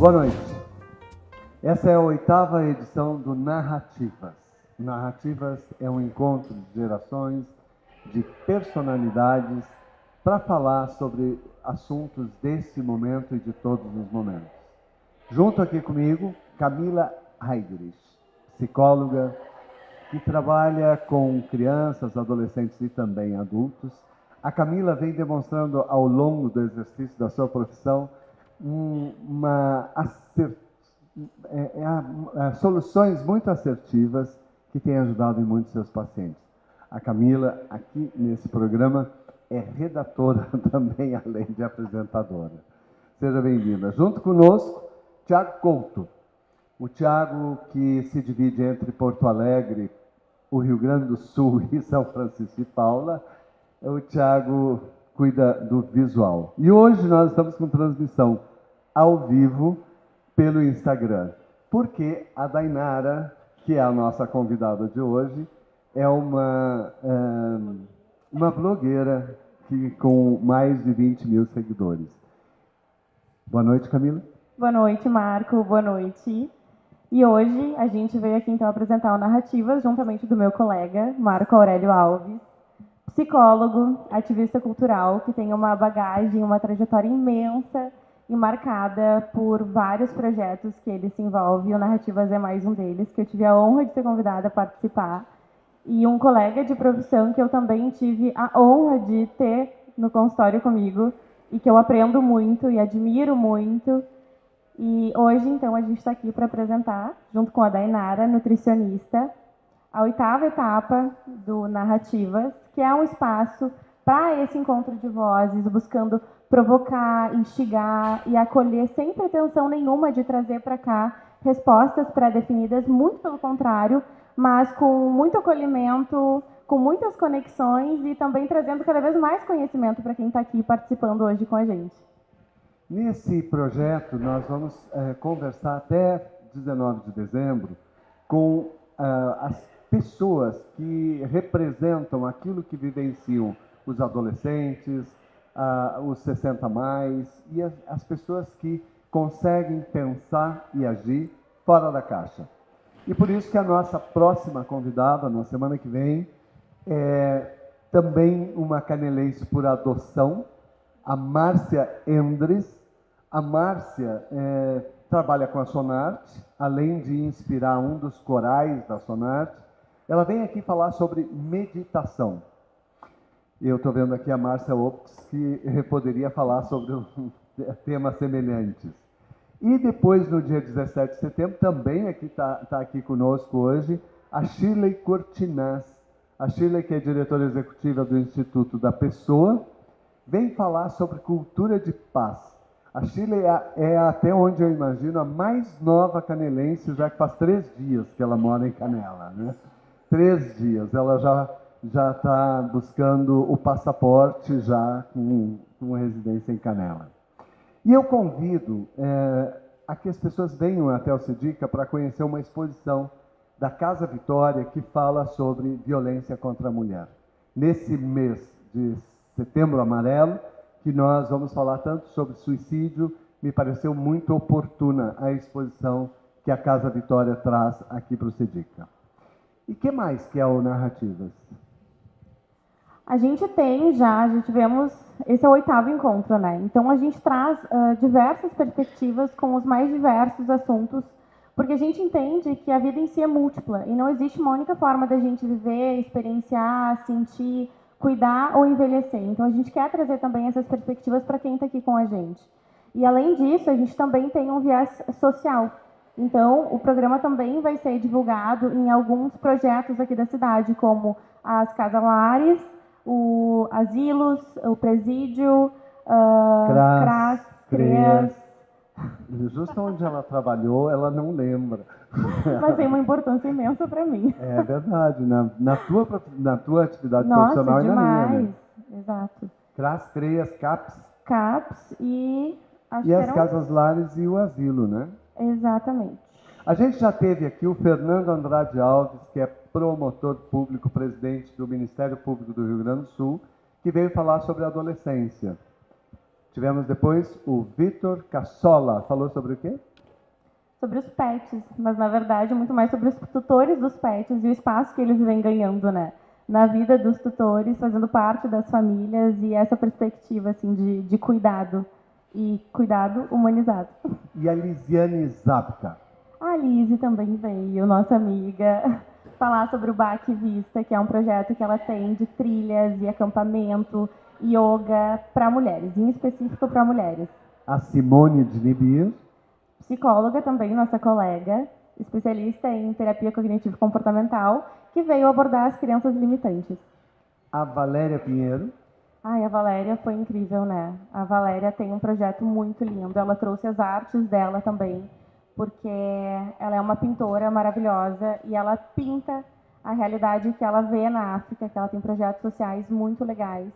Boa noite. Essa é a 8ª edição do Narrativas. Narrativas é um encontro de gerações, de personalidades, para falar sobre assuntos desse momento e de todos os momentos. Junto aqui comigo, Camila Heidrich, psicóloga, que trabalha com crianças, adolescentes e também adultos. A Camila vem demonstrando ao longo do exercício da sua profissão soluções muito assertivas que têm ajudado em muitos seus pacientes. A Camila, aqui nesse programa, é redatora também, além de apresentadora. Seja bem-vinda. Junto conosco, Tiago Couto. O Tiago, que se divide entre Porto Alegre, o Rio Grande do Sul e São Francisco de Paula. O Tiago cuida do visual. E hoje nós estamos com transmissão ao vivo pelo Instagram, porque a Dainara, que é a nossa convidada de hoje, é uma blogueira com mais de 20 mil seguidores. Boa noite, Camila. Boa noite, Marco. Boa noite. E hoje a gente veio aqui então apresentar o Narrativas juntamente do meu colega, Marco Aurélio Alves, psicólogo, ativista cultural, que tem uma bagagem, uma trajetória imensa e marcada por vários projetos que ele se envolve. O Narrativas é mais um deles, que eu tive a honra de ser convidada a participar. E um colega de profissão que eu também tive a honra de ter no consultório comigo e que eu aprendo muito e admiro muito. E hoje, então, a gente está aqui para apresentar, junto com a Dainara, nutricionista, a 8ª etapa do Narrativas, que é um espaço para esse encontro de vozes, buscando provocar, instigar e acolher, sem pretensão nenhuma de trazer para cá respostas pré-definidas, muito pelo contrário, mas com muito acolhimento, com muitas conexões e também trazendo cada vez mais conhecimento para quem está aqui participando hoje com a gente. Nesse projeto, nós vamos conversar até 19 de dezembro com as pessoas que representam aquilo que vivenciam os adolescentes, os 60 mais e as pessoas que conseguem pensar e agir fora da caixa. E por isso que a nossa próxima convidada, na semana que vem, é também uma canelense por adoção, a Márcia Endres. A Márcia trabalha com a Sonarte, além de inspirar um dos corais da Sonarte. Ela vem aqui falar sobre meditação. Eu estou vendo aqui a Márcia Opes, que poderia falar sobre temas semelhantes. E depois, no dia 17 de setembro, também está aqui conosco hoje, a Shirley Cortinaz. A Shirley, que é diretora executiva do Instituto da Pessoa, vem falar sobre cultura de paz. A Shirley é, até onde eu imagino, a mais nova canelense, já que faz 3 dias que ela mora em Canela, né? 3 dias. Ela já está buscando o passaporte já com residência em Canela. E eu convido a que as pessoas venham até o CEDICA para conhecer uma exposição da Casa Vitória que fala sobre violência contra a mulher. Nesse mês de Setembro Amarelo, que nós vamos falar tanto sobre suicídio, me pareceu muito oportuna a exposição que a Casa Vitória traz aqui para o CEDICA. E o que mais que é o Narrativas? A gente tivemos, esse é o 8º encontro, né? Então a gente traz diversas perspectivas com os mais diversos assuntos, porque a gente entende que a vida em si é múltipla e não existe uma única forma da gente viver, experienciar, sentir, cuidar ou envelhecer. Então a gente quer trazer também essas perspectivas para quem está aqui com a gente. E além disso, a gente também tem um viés social. Então o programa também vai ser divulgado em alguns projetos aqui da cidade, como as casalares, o asilos, o presídio, CRAS. Justo onde ela trabalhou, ela não lembra. Mas tem uma importância imensa para mim. É verdade. Na tua atividade Nossa, profissional e na minha, demais. né? Exato. CRAS, CREAS, CAPS. CAPS e... E as Casas Lares e o asilo, né? Exatamente. A gente já teve aqui o Fernando Andrade Alves, que é promotor público, presidente do Ministério Público do Rio Grande do Sul, que veio falar sobre a adolescência. Tivemos depois o Vitor Cassola. Falou sobre o quê? sobre os pets, mas na verdade muito mais sobre os tutores dos pets e o espaço que eles vêm ganhando, né, na vida dos tutores, fazendo parte das famílias e essa perspectiva assim de cuidado e cuidado humanizado. E a Lisiane Zabka? A Lise também veio, nossa amiga, falar sobre o Baque Vista, que é um projeto que ela tem de trilhas e acampamento, yoga para mulheres, em específico para mulheres. A Simone de Nibir? Psicóloga também, nossa colega, especialista em terapia cognitivo-comportamental, que veio abordar as crianças limitantes. A Valéria Pinheiro? Ai, a Valéria foi incrível, né? A Valéria tem um projeto muito lindo. Ela trouxe as artes dela também, porque ela é uma pintora maravilhosa e ela pinta a realidade que ela vê na África, que ela tem projetos sociais muito legais.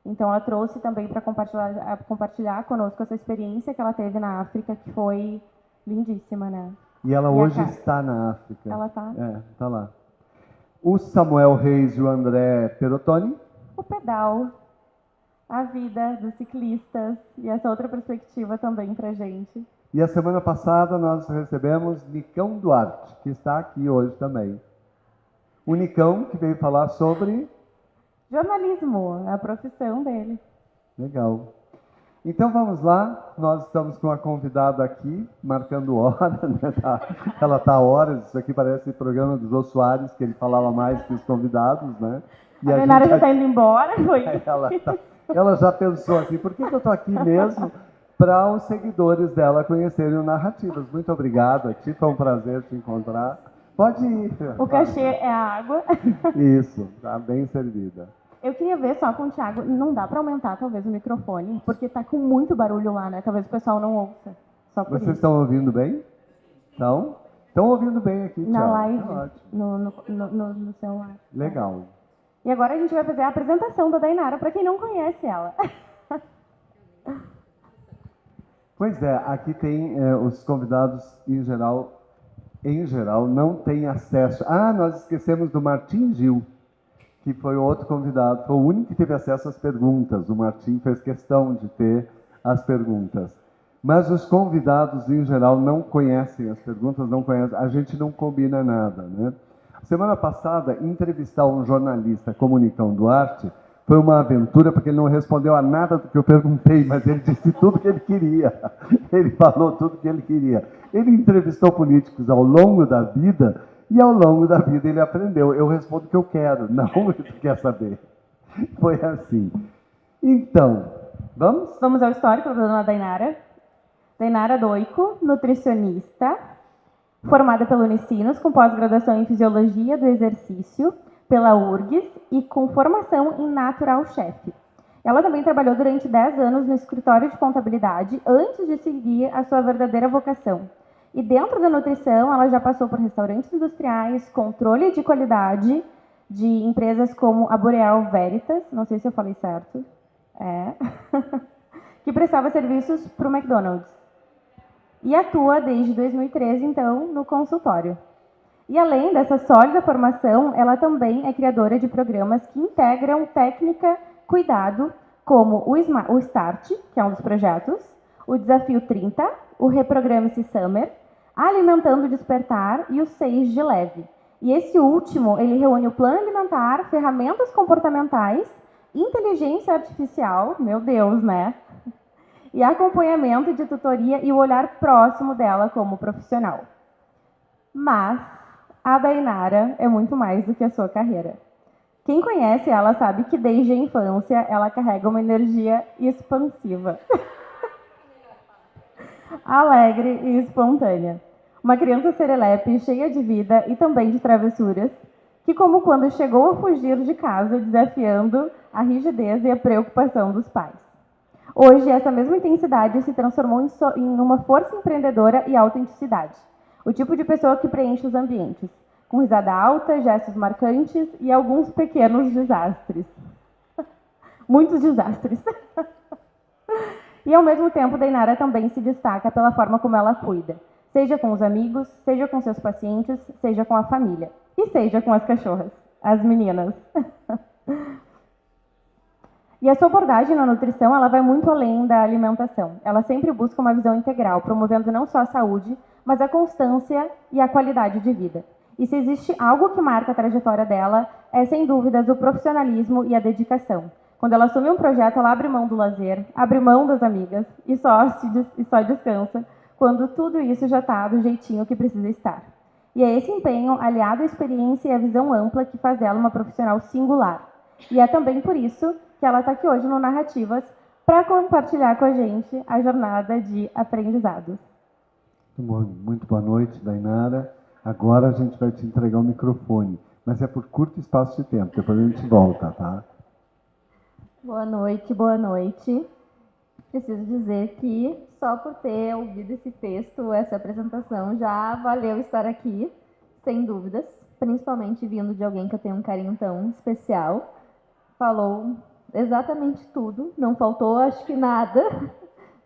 Então, ela trouxe também para compartilhar conosco essa experiência que ela teve na África, que foi lindíssima, né? E ela hoje está na África. Ela está? Está lá. O Samuel Reis e o André Perotoni? O pedal, a vida dos ciclistas e essa outra perspectiva também para a gente. E a semana passada nós recebemos Nicão Duarte, que está aqui hoje também. O Nicão que veio falar sobre... jornalismo, é a profissão dele. Legal. Então vamos lá, nós estamos com a convidada aqui, marcando hora, né? Ela está há horas, isso aqui parece o programa do Jô Soares, que ele falava mais que os convidados, né? E a Renata já está indo embora, foi. Ela já pensou assim, por que eu estou aqui mesmo? Para os seguidores dela conhecerem o Narrativas. Muito obrigado a ti, foi um prazer te encontrar. Pode ir. O cachê é a água. Isso, está bem servida. Eu queria ver só com o Thiago, não dá para aumentar talvez o microfone, porque tá com muito barulho lá, né? Talvez o pessoal não ouça. Só por Vocês isso. estão ouvindo bem? Estão? Estão ouvindo bem aqui, Thiago. Na live, Tá ótimo. no celular. Legal. E agora a gente vai fazer a apresentação da Dainara, para quem não conhece ela. Pois é, aqui tem os convidados em geral não têm acesso. Ah, nós esquecemos do Martim Gil, que foi o outro convidado, foi o único que teve acesso às perguntas. O Martim fez questão de ter as perguntas. Mas os convidados, em geral, não conhecem as perguntas, não conhecem, a gente não combina nada, né? Semana passada, entrevistar um jornalista como Nicão Duarte foi uma aventura, porque ele não respondeu a nada do que eu perguntei, mas ele disse tudo que ele queria. Ele falou tudo que ele queria. Ele entrevistou políticos ao longo da vida, e ao longo da vida ele aprendeu. Eu respondo o que eu quero, não o que tu quer saber. Foi assim. Então, vamos? Vamos ao histórico da dona Dainara. Dainara Doico, nutricionista, formada pela Unicinos, com pós-graduação em Fisiologia do Exercício, pela URGS e com formação em Natural Chef. Ela também trabalhou durante 10 anos no escritório de contabilidade antes de seguir a sua verdadeira vocação. E dentro da nutrição, ela já passou por restaurantes industriais, controle de qualidade de empresas como a Boreal Veritas, não sei se eu falei certo, que prestava serviços para o McDonald's. E atua desde 2013, então, no consultório. E além dessa sólida formação, ela também é criadora de programas que integram técnica, cuidado, como o START, que é um dos projetos, o Desafio 30, o Reprograme-se Summer, Alimentando o Despertar e o 6 de Leve. E esse último, ele reúne o plano alimentar, ferramentas comportamentais, inteligência artificial, meu Deus, né? E acompanhamento de tutoria e o olhar próximo dela como profissional. Mas a Dainara é muito mais do que a sua carreira. Quem conhece ela sabe que desde a infância ela carrega uma energia expansiva. Alegre e espontânea. Uma criança serelepe, cheia de vida e também de travessuras, que como quando chegou a fugir de casa, desafiando a rigidez e a preocupação dos pais. Hoje, essa mesma intensidade se transformou em uma força empreendedora e autenticidade. O tipo de pessoa que preenche os ambientes, com risada alta, gestos marcantes e alguns pequenos desastres. Muitos desastres. E, ao mesmo tempo, Dainara também se destaca pela forma como ela cuida, seja com os amigos, seja com seus pacientes, seja com a família, e seja com as cachorras, as meninas. E a sua abordagem na nutrição, ela vai muito além da alimentação. Ela sempre busca uma visão integral, promovendo não só a saúde, mas a constância e a qualidade de vida. E se existe algo que marca a trajetória dela, é sem dúvidas o profissionalismo e a dedicação. Quando ela assume um projeto, ela abre mão do lazer, abre mão das amigas e só descansa quando tudo isso já está do jeitinho que precisa estar. E é esse empenho, aliado à experiência e à visão ampla, que faz dela uma profissional singular. E é também por isso que ela está aqui hoje no Narrativas para compartilhar com a gente a jornada de aprendizados. Muito boa noite, Dainara. Agora a gente vai te entregar o microfone, mas é por curto espaço de tempo, depois a gente volta, tá? Boa noite, boa noite. Preciso dizer que só por ter ouvido esse texto, essa apresentação, já valeu estar aqui, sem dúvidas, principalmente vindo de alguém que eu tenho um carinho tão especial. Falou exatamente tudo, não faltou acho que nada,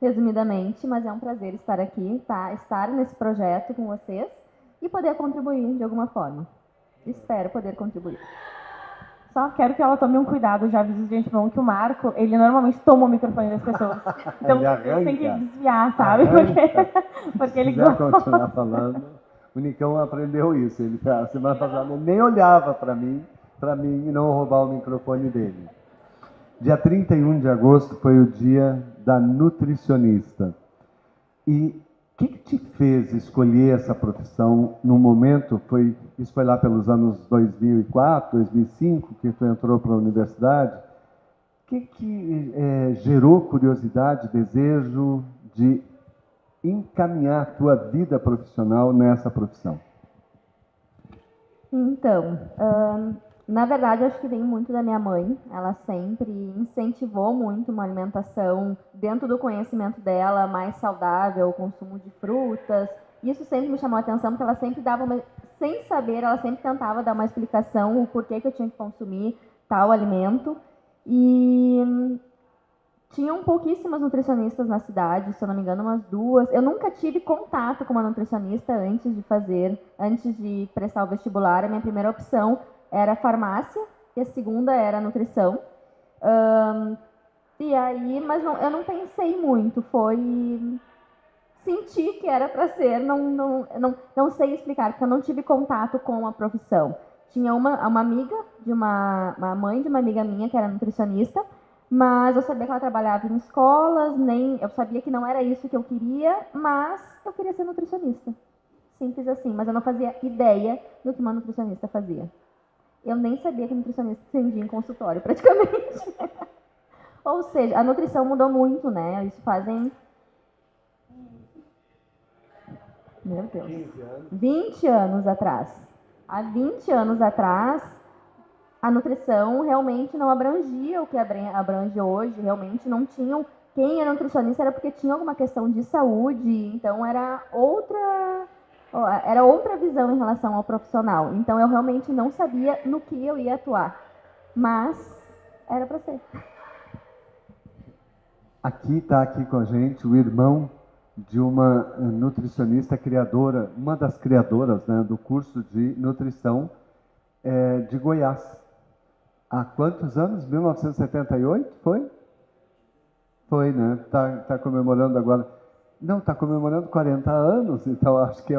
resumidamente, mas é um prazer estar aqui, tá? Estar nesse projeto com vocês e poder contribuir de alguma forma. Espero poder contribuir. Só quero que ela tome um cuidado, já aviso de antemão que o Marco, ele normalmente toma o microfone das pessoas. Então você tem que desviar, sabe? Porque ele gosta. Se quiser continuar falando, o Nicão aprendeu isso. Ele, a semana passada, ele nem olhava para mim e não roubar o microfone dele. Dia 31 de agosto foi o dia da nutricionista. E o que te fez escolher essa profissão no momento? Isso foi lá pelos anos 2004, 2005, que tu entrou para a universidade. O que gerou curiosidade, desejo de encaminhar a tua vida profissional nessa profissão? Então, na verdade, acho que vem muito da minha mãe. Ela sempre incentivou muito uma alimentação dentro do conhecimento dela, mais saudável, o consumo de frutas. Isso sempre me chamou a atenção, porque ela sempre dava sem saber, ela sempre tentava dar uma explicação o porquê que eu tinha que consumir tal alimento. E tinham pouquíssimas nutricionistas na cidade, se eu não me engano, umas 2. Eu nunca tive contato com uma nutricionista antes de prestar o vestibular. A minha primeira opção era farmácia e a segunda era nutrição. E aí, mas eu não pensei muito, foi sentir que era para ser, não sei explicar, porque eu não tive contato com a profissão. Tinha uma amiga, uma mãe de uma amiga minha que era nutricionista, mas eu sabia que ela trabalhava em escolas, eu sabia que não era isso que eu queria, mas eu queria ser nutricionista. Simples assim, mas eu não fazia ideia do que uma nutricionista fazia. Eu nem sabia que nutricionista atendia em consultório, praticamente. Ou seja, a nutrição mudou muito, né? Isso fazem... Meu Deus. 20 anos atrás. Há 20 anos atrás, a nutrição realmente não abrangia o que abrange hoje. Realmente não tinham... Quem era nutricionista era porque tinha alguma questão de saúde, então era outra visão em relação ao profissional. Então, eu realmente não sabia no que eu ia atuar. Mas era para ser. Está aqui com a gente o irmão de uma nutricionista criadora, uma das criadoras, né, do curso de nutrição de Goiás. Há quantos anos? 1978, foi? Foi, né? Tá comemorando agora. Não, está comemorando 40 anos, então acho que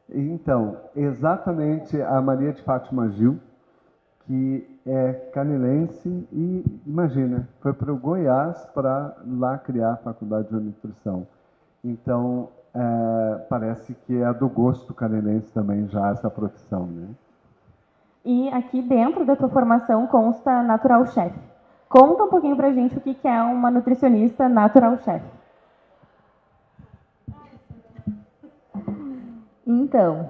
Então, exatamente a Maria de Fátima Gil, que é canilense e, imagina, foi para o Goiás para lá criar a Faculdade de Nutrição. Então, parece que é do gosto canilense também já essa profissão, né? E aqui dentro da tua formação consta Natural Chef. Conta um pouquinho pra gente o que é uma nutricionista Natural Chef. Então,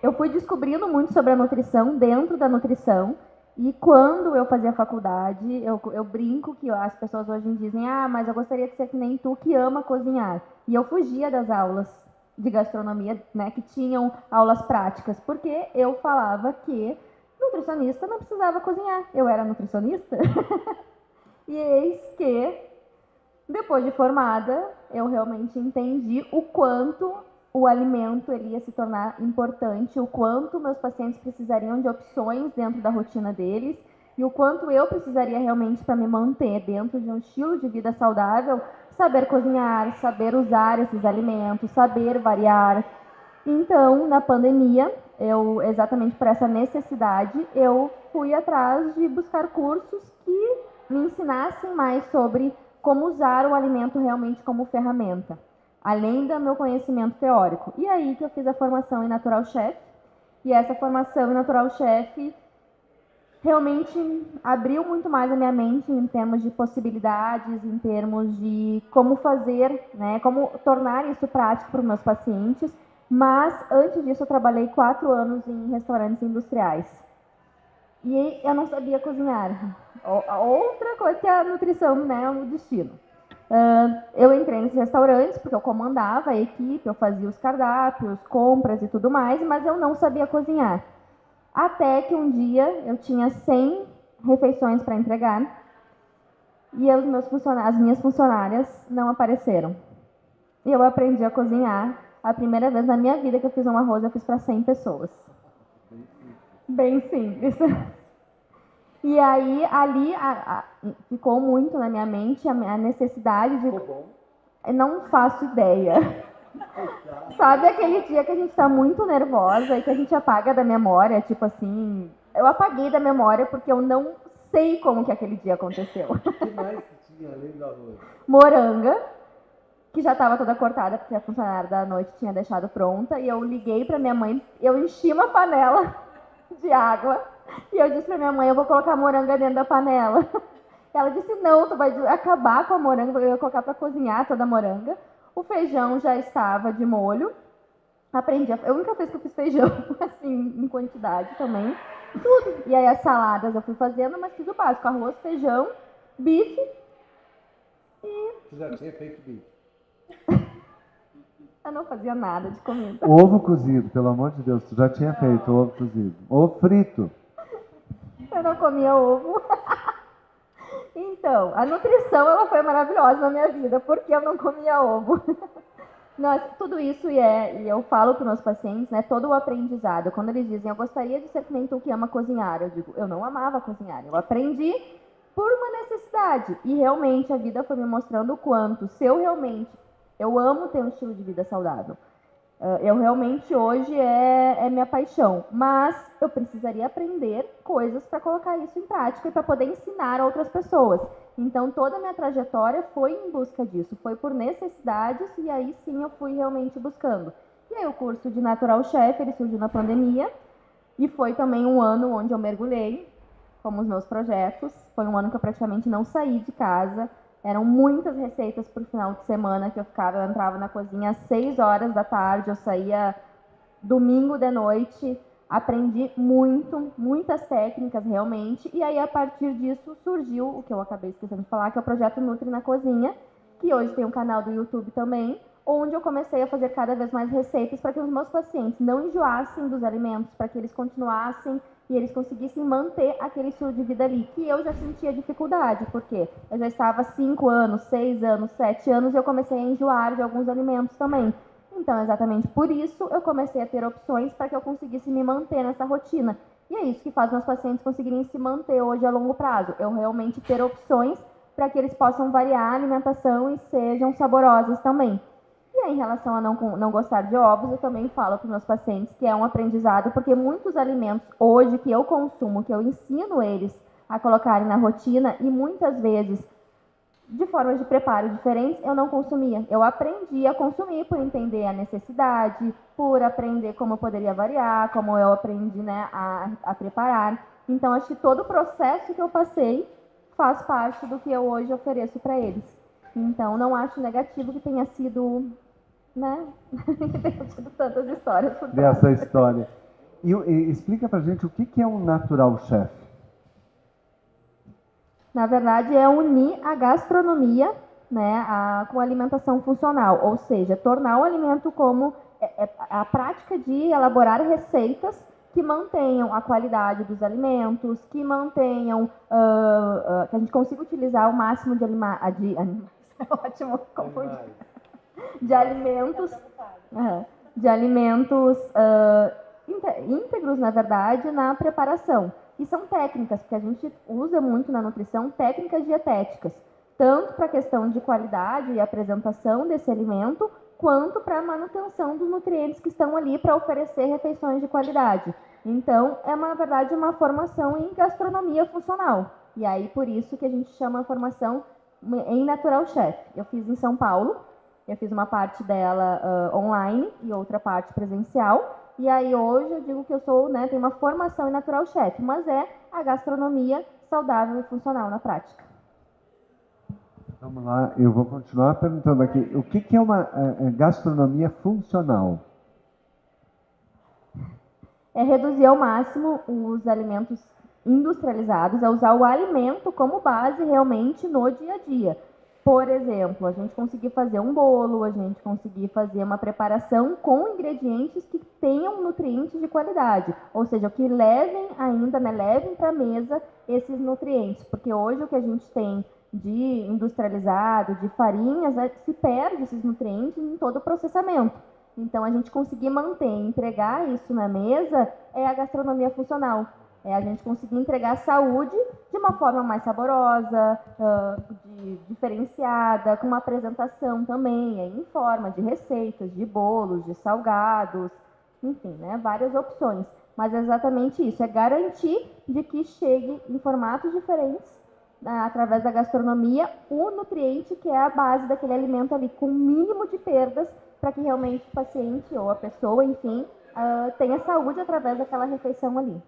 eu fui descobrindo muito sobre a nutrição dentro da nutrição, e quando eu fazia faculdade, eu brinco que as pessoas hoje dizem, mas eu gostaria de ser que nem tu, que ama cozinhar. E eu fugia das aulas de gastronomia, né, que tinham aulas práticas, porque eu falava que nutricionista não precisava cozinhar. Eu era nutricionista. E eis que, depois de formada, eu realmente entendi o quanto o alimento ele ia se tornar importante, o quanto meus pacientes precisariam de opções dentro da rotina deles e o quanto eu precisaria realmente para me manter dentro de um estilo de vida saudável, saber cozinhar, saber usar esses alimentos, saber variar. Então, na pandemia, exatamente por essa necessidade, eu fui atrás de buscar cursos que me ensinassem mais sobre como usar o alimento realmente como ferramenta, além do meu conhecimento teórico. E aí que eu fiz a formação em Natural Chef, e essa formação em Natural Chef realmente abriu muito mais a minha mente em termos de possibilidades, em termos de como fazer, né, como tornar isso prático para os meus pacientes. Mas, antes disso, eu trabalhei 4 anos em restaurantes industriais. E eu não sabia cozinhar. Outra coisa que é a nutrição, né, o destino. Eu entrei nesses restaurantes porque eu comandava a equipe, eu fazia os cardápios, compras e tudo mais, mas eu não sabia cozinhar. Até que um dia eu tinha 100 refeições para entregar e as minhas funcionárias não apareceram. E eu aprendi a cozinhar. A primeira vez na minha vida que eu fiz um arroz, eu fiz para 100 pessoas. Bem simples. E aí, ali, ficou muito na minha mente a necessidade de... Não faço ideia. Sabe aquele dia que a gente está muito nervosa e que a gente apaga da memória? Tipo assim, eu apaguei da memória porque eu não sei como que aquele dia aconteceu. O que mais que tinha além do arroz? Moranga, que já estava toda cortada, porque a funcionária da noite tinha deixado pronta, e eu liguei para minha mãe, eu enchi uma panela de água, e eu disse para minha mãe, eu vou colocar moranga dentro da panela. Ela disse, não, tu vai acabar com a moranga, eu ia colocar para cozinhar toda a moranga. O feijão já estava de molho, a única vez que eu fiz feijão, assim, em quantidade também, tudo. E aí as saladas eu fui fazendo, mas fiz o básico, arroz, feijão, bife e... Você já tinha feito bife? Eu não fazia nada de comida. Ovo cozido, pelo amor de Deus, tu já tinha feito ovo cozido. Ovo frito. Eu não comia ovo. Então, a nutrição ela foi maravilhosa na minha vida, porque eu não comia ovo. Tudo isso e eu falo para os meus pacientes, né, todo o aprendizado. Quando eles dizem, eu gostaria de ser que nem tu que ama cozinhar, eu digo, eu não amava cozinhar, eu aprendi por uma necessidade. E realmente a vida foi me mostrando o quanto, se eu realmente... Eu amo ter um estilo de vida saudável. Eu realmente hoje é minha paixão, mas eu precisaria aprender coisas para colocar isso em prática e para poder ensinar a outras pessoas. Então toda a minha trajetória foi em busca disso, foi por necessidades e aí sim eu fui realmente buscando. E aí o curso de Natural Chef, ele surgiu na pandemia e foi também um ano onde eu mergulhei como os meus projetos. Foi um ano que eu praticamente não saí de casa. Eram muitas receitas por final de semana que eu entrava na cozinha às 6 horas da tarde, eu saía domingo de noite, aprendi muitas técnicas realmente, e aí a partir disso surgiu o que eu acabei esquecendo de falar, que é o projeto Nutri na Cozinha, que hoje tem um canal do YouTube também, onde eu comecei a fazer cada vez mais receitas para que os meus pacientes não enjoassem dos alimentos, para que eles continuassem e eles conseguissem manter aquele estilo de vida ali, que eu já sentia dificuldade, porque eu já estava 5 anos, 6 anos, 7 anos e eu comecei a enjoar de alguns alimentos também. Então, exatamente por isso, eu comecei a ter opções para que eu conseguisse me manter nessa rotina. E é isso que faz meus pacientes conseguirem se manter hoje a longo prazo. Eu realmente ter opções para que eles possam variar a alimentação e sejam saborosas também. E aí, em relação a não gostar de ovos, eu também falo para os meus pacientes que é um aprendizado, porque muitos alimentos hoje que eu consumo, que eu ensino eles a colocarem na rotina, e muitas vezes de formas de preparo diferentes, eu não consumia. Eu aprendi a consumir por entender a necessidade, por aprender como eu poderia variar, como eu aprendi, né, a preparar. Então, acho que todo o processo que eu passei faz parte do que eu hoje ofereço para eles. Então, não acho negativo que tenha sido, né, tenha tido tantas histórias por trás. Dessa história. E explica pra gente o que é um Natural Chef. Na verdade, é unir a gastronomia, né, com a alimentação funcional, ou seja, tornar o alimento como a prática de elaborar receitas que mantenham a qualidade dos alimentos, que mantenham, que a gente consiga utilizar o máximo de alimentos, ótimo, confundi, de alimentos íntegros, na verdade, na preparação. E são técnicas, porque a gente usa muito na nutrição técnicas dietéticas. tanto para a questão de qualidade e apresentação desse alimento, quanto para a manutenção dos nutrientes que estão ali para oferecer refeições de qualidade. Então, é, na verdade, uma formação em gastronomia funcional. E aí, por isso que a gente chama a formação em Natural Chef. Eu fiz em São Paulo, eu fiz uma parte dela online e outra parte presencial. E aí, hoje, eu digo que eu sou, né, tenho uma formação em Natural Chef, mas é a gastronomia saudável e funcional na prática. Vamos lá, eu vou continuar perguntando aqui. O que é uma gastronomia funcional? É reduzir ao máximo os alimentos industrializados, é usar o alimento como base realmente no dia a dia. Por exemplo, a gente conseguir fazer um bolo, a gente conseguir fazer uma preparação com ingredientes que tenham nutrientes de qualidade, ou seja, que levem ainda, né, levem para a mesa esses nutrientes, porque hoje o que a gente tem de industrializado, de farinhas, se perde esses nutrientes em todo o processamento. Então, a gente conseguir manter, entregar isso na mesa é a gastronomia funcional. É a gente conseguir entregar saúde de uma forma mais saborosa, diferenciada, com uma apresentação também, em forma de receitas, de bolos, de salgados, enfim, né, várias opções. Mas é exatamente isso, é garantir de que chegue em formatos diferentes, através da gastronomia, o nutriente que é a base daquele alimento ali, com o mínimo de perdas, para que realmente o paciente ou a pessoa, enfim, tenha saúde através daquela refeição ali.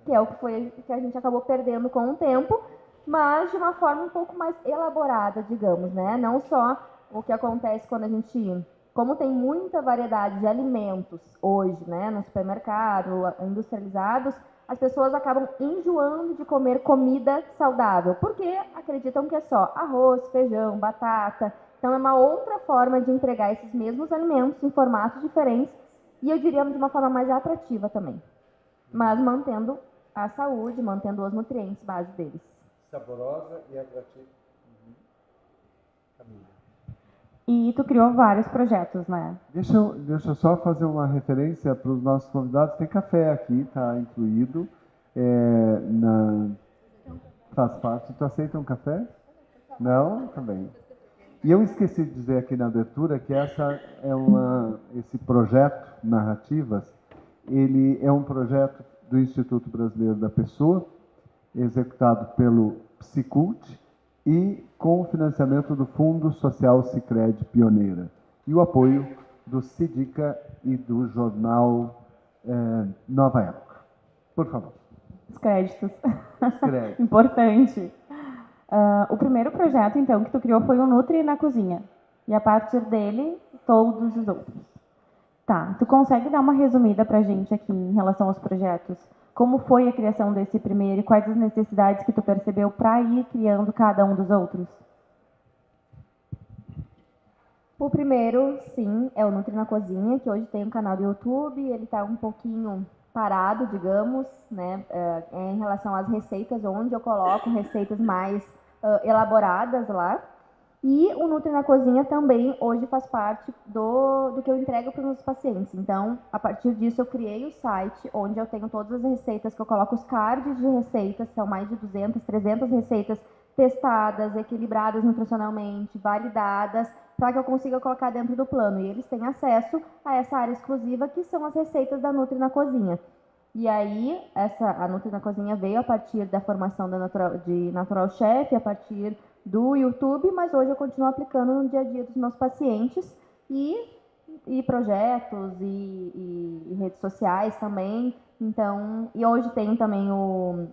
Que é o que a gente acabou perdendo com o tempo, mas de uma forma um pouco mais elaborada, digamos, né? Não só o que acontece quando a gente... Como tem muita variedade de alimentos hoje, né, no supermercado, industrializados, as pessoas acabam enjoando de comer comida saudável, porque acreditam que é só arroz, feijão, batata. Então, é uma outra forma de entregar esses mesmos alimentos em formatos diferentes e, eu diria, de uma forma mais atrativa também, mas mantendo a saúde, mantendo os nutrientes base deles. Saborosa e atrativa. Camila. E tu criou vários projetos, né? Deixa eu só fazer uma referência para os nossos convidados. Tem café aqui, está incluído. Faz parte. Tu aceita um café? Não? Tá bem. E eu esqueci de dizer aqui na abertura que esse projeto Narrativas, ele é um projeto do Instituto Brasileiro da Pessoa, executado pelo Psicult e com o financiamento do Fundo Social Sicredi Pioneira e o apoio do Sidica e do jornal Nova Época. Por favor. Os créditos. Crédito. Importante. O primeiro projeto, então, que tu criou foi o Nutri na Cozinha. E a partir dele, todos os outros. Tá, tu consegue dar uma resumida pra gente aqui em relação aos projetos? Como foi a criação desse primeiro e quais as necessidades que tu percebeu para ir criando cada um dos outros? O primeiro, sim, é o Nutri na Cozinha, que hoje tem um canal do YouTube, ele está um pouquinho parado, digamos, né, em relação às receitas, onde eu coloco receitas mais elaboradas lá. E o Nutri na Cozinha também hoje faz parte do que eu entrego para os meus pacientes. Então, a partir disso, eu criei o site onde eu tenho todas as receitas, que eu coloco os cards de receitas, são mais de 200, 300 receitas testadas, equilibradas nutricionalmente, validadas, para que eu consiga colocar dentro do plano. E eles têm acesso a essa área exclusiva, que são as receitas da Nutri na Cozinha. E aí, a Nutri na Cozinha veio a partir da formação de Natural Chef, a partir do YouTube, mas hoje eu continuo aplicando no dia a dia dos meus pacientes e projetos e redes sociais também. Então, e hoje tenho também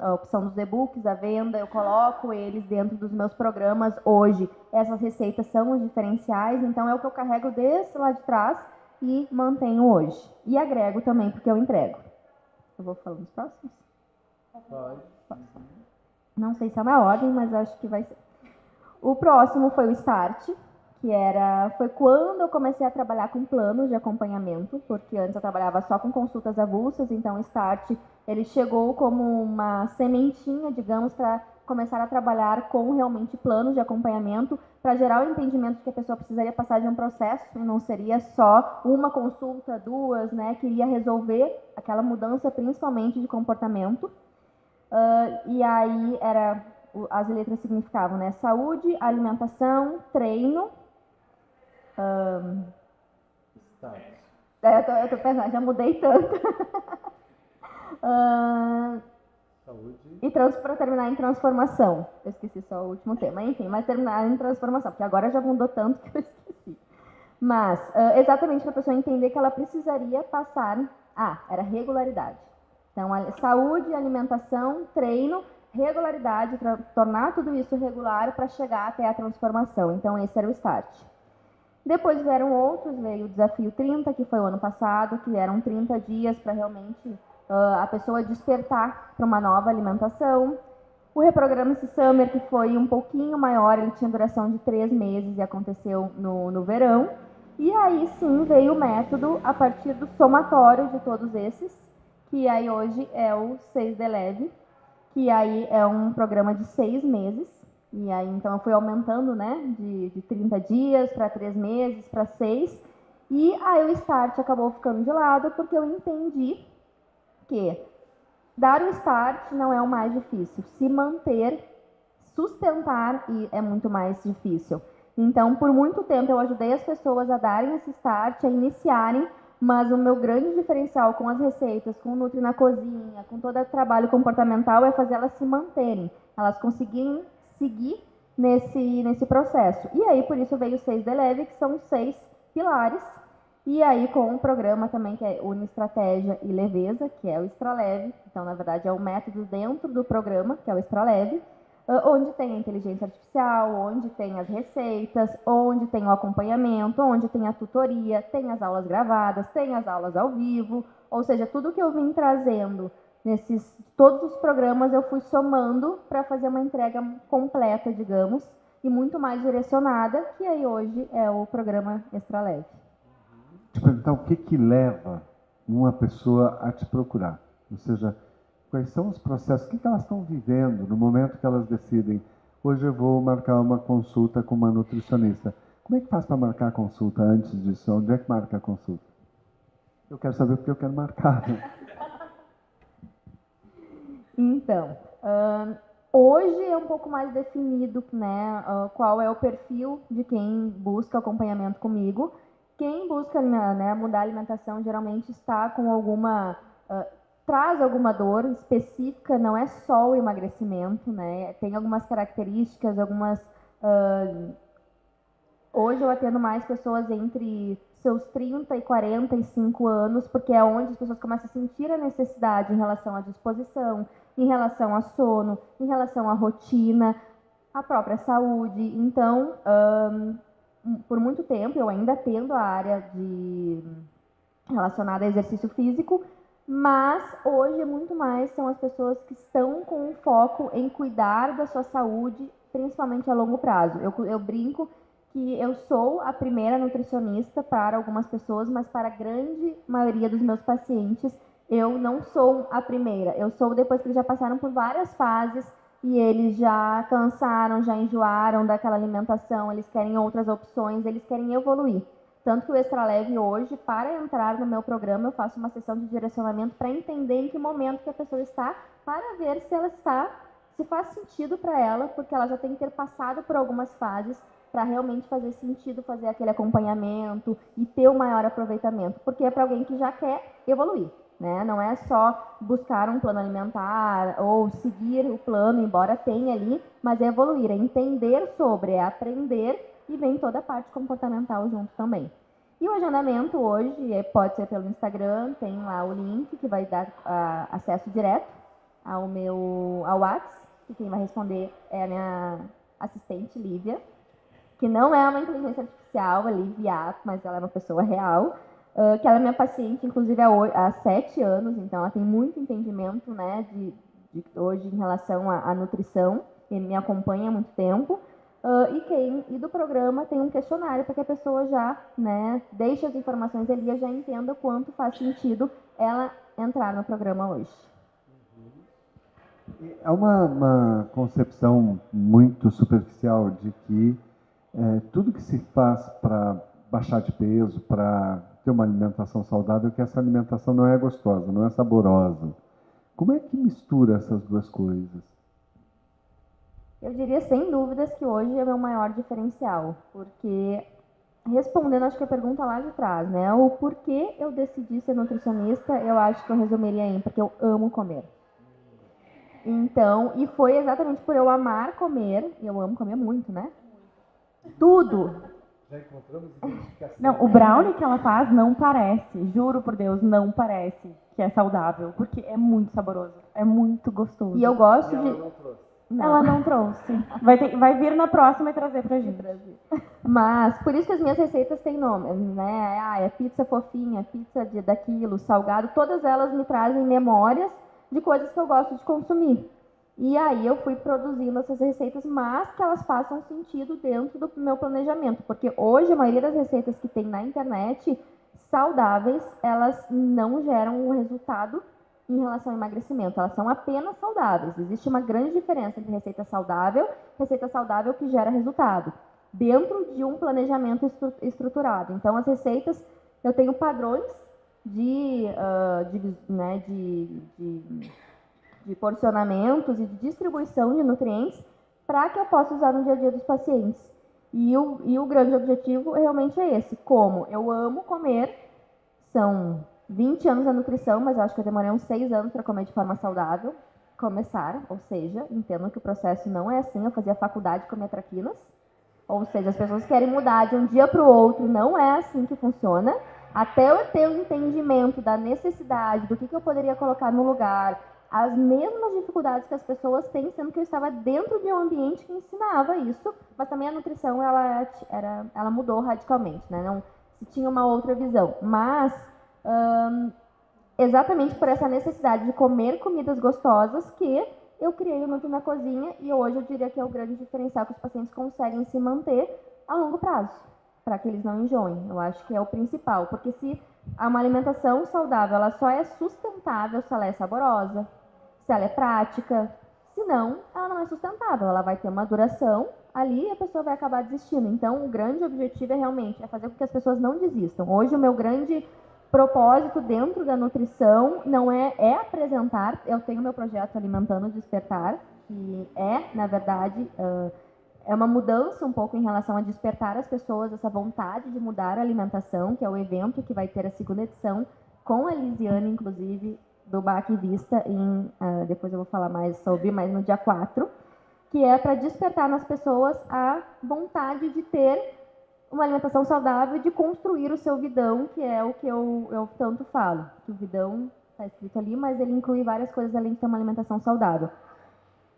a opção dos e-books, a venda, eu coloco eles dentro dos meus programas hoje. Essas receitas são os diferenciais, então é o que eu carrego desde lá de trás e mantenho hoje. E agrego também, porque eu entrego. Eu vou falando dos próximos? Pode. Não sei se é na ordem, mas acho que vai ser. O próximo foi o Start, que foi quando eu comecei a trabalhar com planos de acompanhamento, porque antes eu trabalhava só com consultas avulsas, então o Start, ele chegou como uma sementinha, digamos, para começar a trabalhar com realmente planos de acompanhamento, para gerar o entendimento de que a pessoa precisaria passar de um processo, e não seria só uma consulta, duas, né, que iria resolver aquela mudança, principalmente de comportamento. E aí as letras significavam, né? Saúde, alimentação, treino. Eu tô pensando, já mudei tanto. E para terminar em transformação. Eu esqueci só o último tema. Enfim, mas terminar em transformação, porque agora já mudou tanto que eu esqueci. Mas, exatamente para a pessoa entender que ela precisaria passar... era regularidade. Então, saúde, alimentação, treino, regularidade, tornar tudo isso regular para chegar até a transformação. Então, esse era o start. Depois vieram outros, veio o Desafio 30, que foi o ano passado, que eram 30 dias para realmente a pessoa despertar para uma nova alimentação. O Reprograma-se Summer, que foi um pouquinho maior, ele tinha duração de 3 meses e aconteceu no verão. E aí sim veio o método a partir do somatório de todos esses, que aí hoje é o 6D Leve, que aí é um programa de 6 meses. E aí então eu fui aumentando, né, de 30 dias para 3 meses, para 6. E aí o start acabou ficando de lado, porque eu entendi que dar o start não é o mais difícil. Se manter, sustentar é muito mais difícil. Então, por muito tempo, eu ajudei as pessoas a darem esse start, a iniciarem, mas o meu grande diferencial com as receitas, com o Nutri na cozinha, com todo o trabalho comportamental, é fazer elas se manterem, elas conseguirem seguir nesse processo. E aí, por isso, veio o 6D Leve, que são 6 pilares. E aí, com um programa também que é Estratégia e Leveza, que é o Extra Leve. Então, na verdade, é o método dentro do programa, que é o Extra Leve, onde tem a inteligência artificial, onde tem as receitas, onde tem o acompanhamento, onde tem a tutoria, tem as aulas gravadas, tem as aulas ao vivo. Ou seja, tudo que eu vim trazendo todos os programas eu fui somando para fazer uma entrega completa, digamos, e muito mais direcionada, que aí hoje é o programa Extra Leve. Te perguntar o que leva uma pessoa a te procurar? Ou seja, quais são os processos, o que elas estão vivendo no momento que elas decidem, hoje eu vou marcar uma consulta com uma nutricionista. Como é que faz para marcar a consulta antes disso? Onde é que marca a consulta? Eu quero saber porque eu quero marcar. Então, hoje é um pouco mais definido, né, qual é o perfil de quem busca acompanhamento comigo. Quem busca, né, mudar a alimentação geralmente está com traz alguma dor específica, não é só o emagrecimento, né, tem algumas características, hoje eu atendo mais pessoas entre seus 30 e 45 anos, porque é onde as pessoas começam a sentir a necessidade em relação à disposição, em relação a sono, em relação à rotina, à própria saúde. Então, por muito tempo, eu ainda atendo a área relacionada a exercício físico, mas hoje muito mais são as pessoas que estão com um foco em cuidar da sua saúde, principalmente a longo prazo. Eu brinco que eu sou a primeira nutricionista para algumas pessoas, mas para a grande maioria dos meus pacientes, eu não sou a primeira. Eu sou depois que eles já passaram por várias fases e eles já cansaram, já enjoaram daquela alimentação, eles querem outras opções, eles querem evoluir. Tanto que o Extra Leve hoje, para entrar no meu programa, eu faço uma sessão de direcionamento para entender em que momento que a pessoa está, para ver se faz sentido para ela, porque ela já tem que ter passado por algumas fases para realmente fazer sentido fazer aquele acompanhamento e ter o maior aproveitamento, porque é para alguém que já quer evoluir, né? Não é só buscar um plano alimentar ou seguir o plano, embora tenha ali, mas é evoluir, é entender sobre, é aprender e vem toda a parte comportamental junto também. E o agendamento hoje pode ser pelo Instagram, tem lá o link que vai dar acesso direto ao WhatsApp, e quem vai responder é a minha assistente Lívia, que não é uma inteligência artificial, é Lívia, mas ela é uma pessoa real, que ela é minha paciente, inclusive, há 7 anos, então ela tem muito entendimento, né, de hoje em relação à nutrição, e me acompanha há muito tempo. E do programa tem um questionário para que a pessoa já, né, deixe as informações ali e já entenda quanto faz sentido ela entrar no programa hoje. É uma concepção muito superficial de que tudo que se faz para baixar de peso, para ter uma alimentação saudável, que essa alimentação não é gostosa, não é saborosa. Como é que mistura essas duas coisas? Eu diria, sem dúvidas, que hoje é meu maior diferencial, porque, respondendo, acho que a pergunta lá de trás, né, o porquê eu decidi ser nutricionista, eu acho que eu resumiria em porque eu amo comer. Então, e foi exatamente por eu amar comer, e eu amo comer muito, né? Tudo. Já encontramos identificação. Não, o brownie que ela faz não parece, juro por Deus, não parece que é saudável, porque é muito saboroso, é muito gostoso. E eu gosto E ela de... não trouxe. Ela não trouxe. Vai vir na próxima e trazer pra gente. Mas, por isso que as minhas receitas têm nome, né? Ah, é pizza fofinha, pizza daquilo, salgado, todas elas me trazem memórias de coisas que eu gosto de consumir. E aí eu fui produzindo essas receitas, mas que elas façam sentido dentro do meu planejamento. Porque hoje a maioria das receitas que tem na internet, saudáveis, elas não geram um resultado em relação ao emagrecimento. Elas são apenas saudáveis. Existe uma grande diferença entre receita saudável que gera resultado, dentro de um planejamento estruturado. Então, as receitas, eu tenho padrões de porcionamentos e de distribuição de nutrientes para que eu possa usar no dia a dia dos pacientes. E o grande objetivo realmente é esse. Como eu amo comer, são 20 anos na nutrição, mas eu acho que eu demorei uns 6 anos para comer de forma saudável, começar, ou seja, entendo que o processo não é assim, eu fazia faculdade de comer traquinas, ou seja, as pessoas querem mudar de um dia para o outro, não é assim que funciona, até eu ter o entendimento da necessidade, do que eu poderia colocar no lugar, as mesmas dificuldades que as pessoas têm, sendo que eu estava dentro de um ambiente que ensinava isso, mas também a nutrição ela mudou radicalmente, né? Não se tinha uma outra visão, mas exatamente por essa necessidade de comer comidas gostosas que eu criei o Nutri na Cozinha, e hoje eu diria que é o grande diferencial que os pacientes conseguem se manter a longo prazo, para que eles não enjoem. Eu acho que é o principal, porque se uma alimentação saudável ela só é sustentável se ela é saborosa, se ela é prática, senão ela não é sustentável, ela vai ter uma duração ali e a pessoa vai acabar desistindo. Então, o grande objetivo é realmente fazer com que as pessoas não desistam. Hoje, o meu grande propósito dentro da nutrição não é apresentar. Eu tenho meu projeto Alimentando o Despertar, que na verdade, é uma mudança um pouco em relação a despertar as pessoas essa vontade de mudar a alimentação, que é o evento que vai ter a 2ª edição, com a Lisiane, inclusive, do Baque Vista, depois eu vou falar mais sobre, mas no dia 4, que é para despertar nas pessoas a vontade de ter uma alimentação saudável e de construir o seu vidão, que é o que eu tanto falo. Que o vidão está escrito ali, mas ele inclui várias coisas além de ter uma alimentação saudável.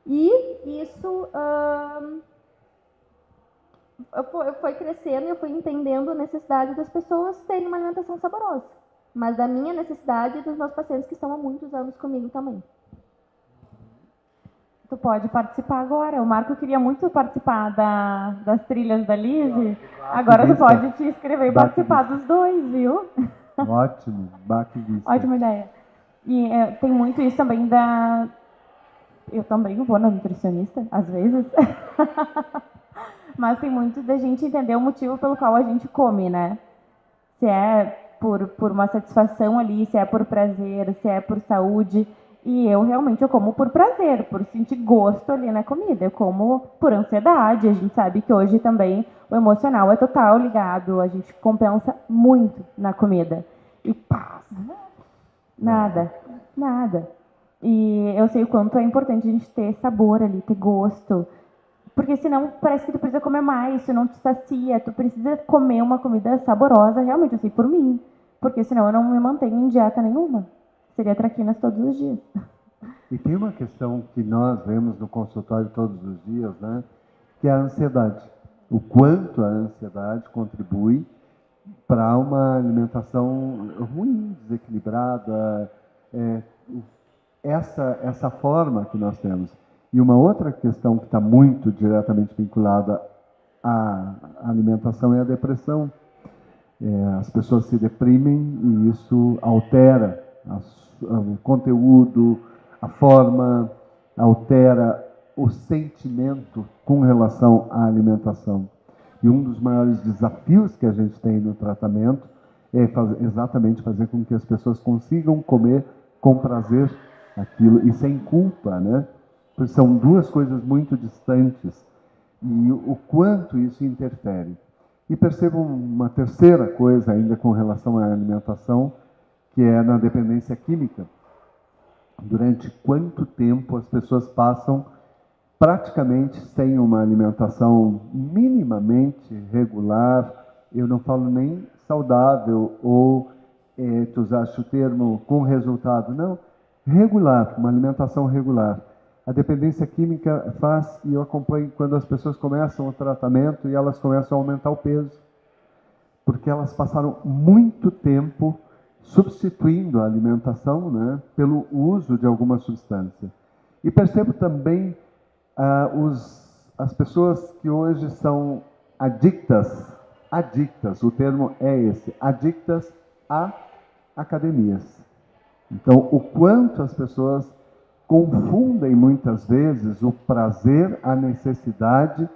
E isso foi crescendo e eu fui entendendo a necessidade das pessoas terem uma alimentação saborosa. Mas da minha necessidade e dos meus pacientes que estão há muitos anos comigo também. Tu pode participar agora. O Marco queria muito participar das trilhas da Lise. Agora tu pode te inscrever e participar dos dois, viu? Ótimo, Baque Vista. Ótima ideia. E tem muito isso também da... Eu também vou na nutricionista, às vezes. Mas tem muito da gente entender o motivo pelo qual a gente come, né? Se é por uma satisfação ali, se é por prazer, se é por saúde. E eu como por prazer, por sentir gosto ali na comida. Eu como por ansiedade. A gente sabe que hoje também o emocional é total ligado. A gente compensa muito na comida. E paz. Nada. E eu sei o quanto é importante a gente ter sabor ali, ter gosto. Porque senão parece que tu precisa comer mais, tu não te sacia, tu precisa comer uma comida saborosa, realmente, eu sei por mim. Porque senão eu não me mantenho em dieta nenhuma. Seria traquinas todos os dias. E tem uma questão que nós vemos no consultório todos os dias, né? Que é a ansiedade. O quanto a ansiedade contribui para uma alimentação ruim, desequilibrada, essa forma que nós temos. E uma outra questão que está muito diretamente vinculada à alimentação é a depressão. As pessoas se deprimem e isso altera o conteúdo, a forma, altera o sentimento com relação à alimentação. E um dos maiores desafios que a gente tem no tratamento é exatamente fazer com que as pessoas consigam comer com prazer aquilo e sem culpa, né? porque são duas coisas muito distantes e o quanto isso interfere. E percebo uma terceira coisa ainda com relação à alimentação, que é na dependência química. Durante quanto tempo as pessoas passam praticamente sem uma alimentação minimamente regular, eu não falo nem saudável ou, tu usaste o termo com resultado, não, regular, uma alimentação regular. A dependência química faz, e eu acompanho quando as pessoas começam o tratamento e elas começam a aumentar o peso, porque elas passaram muito tempo substituindo a alimentação, né, pelo uso de alguma substância. E percebo também as pessoas que hoje são adictas, o termo é esse, adictas a academias. Então, o quanto as pessoas confundem muitas vezes o prazer, a necessidade,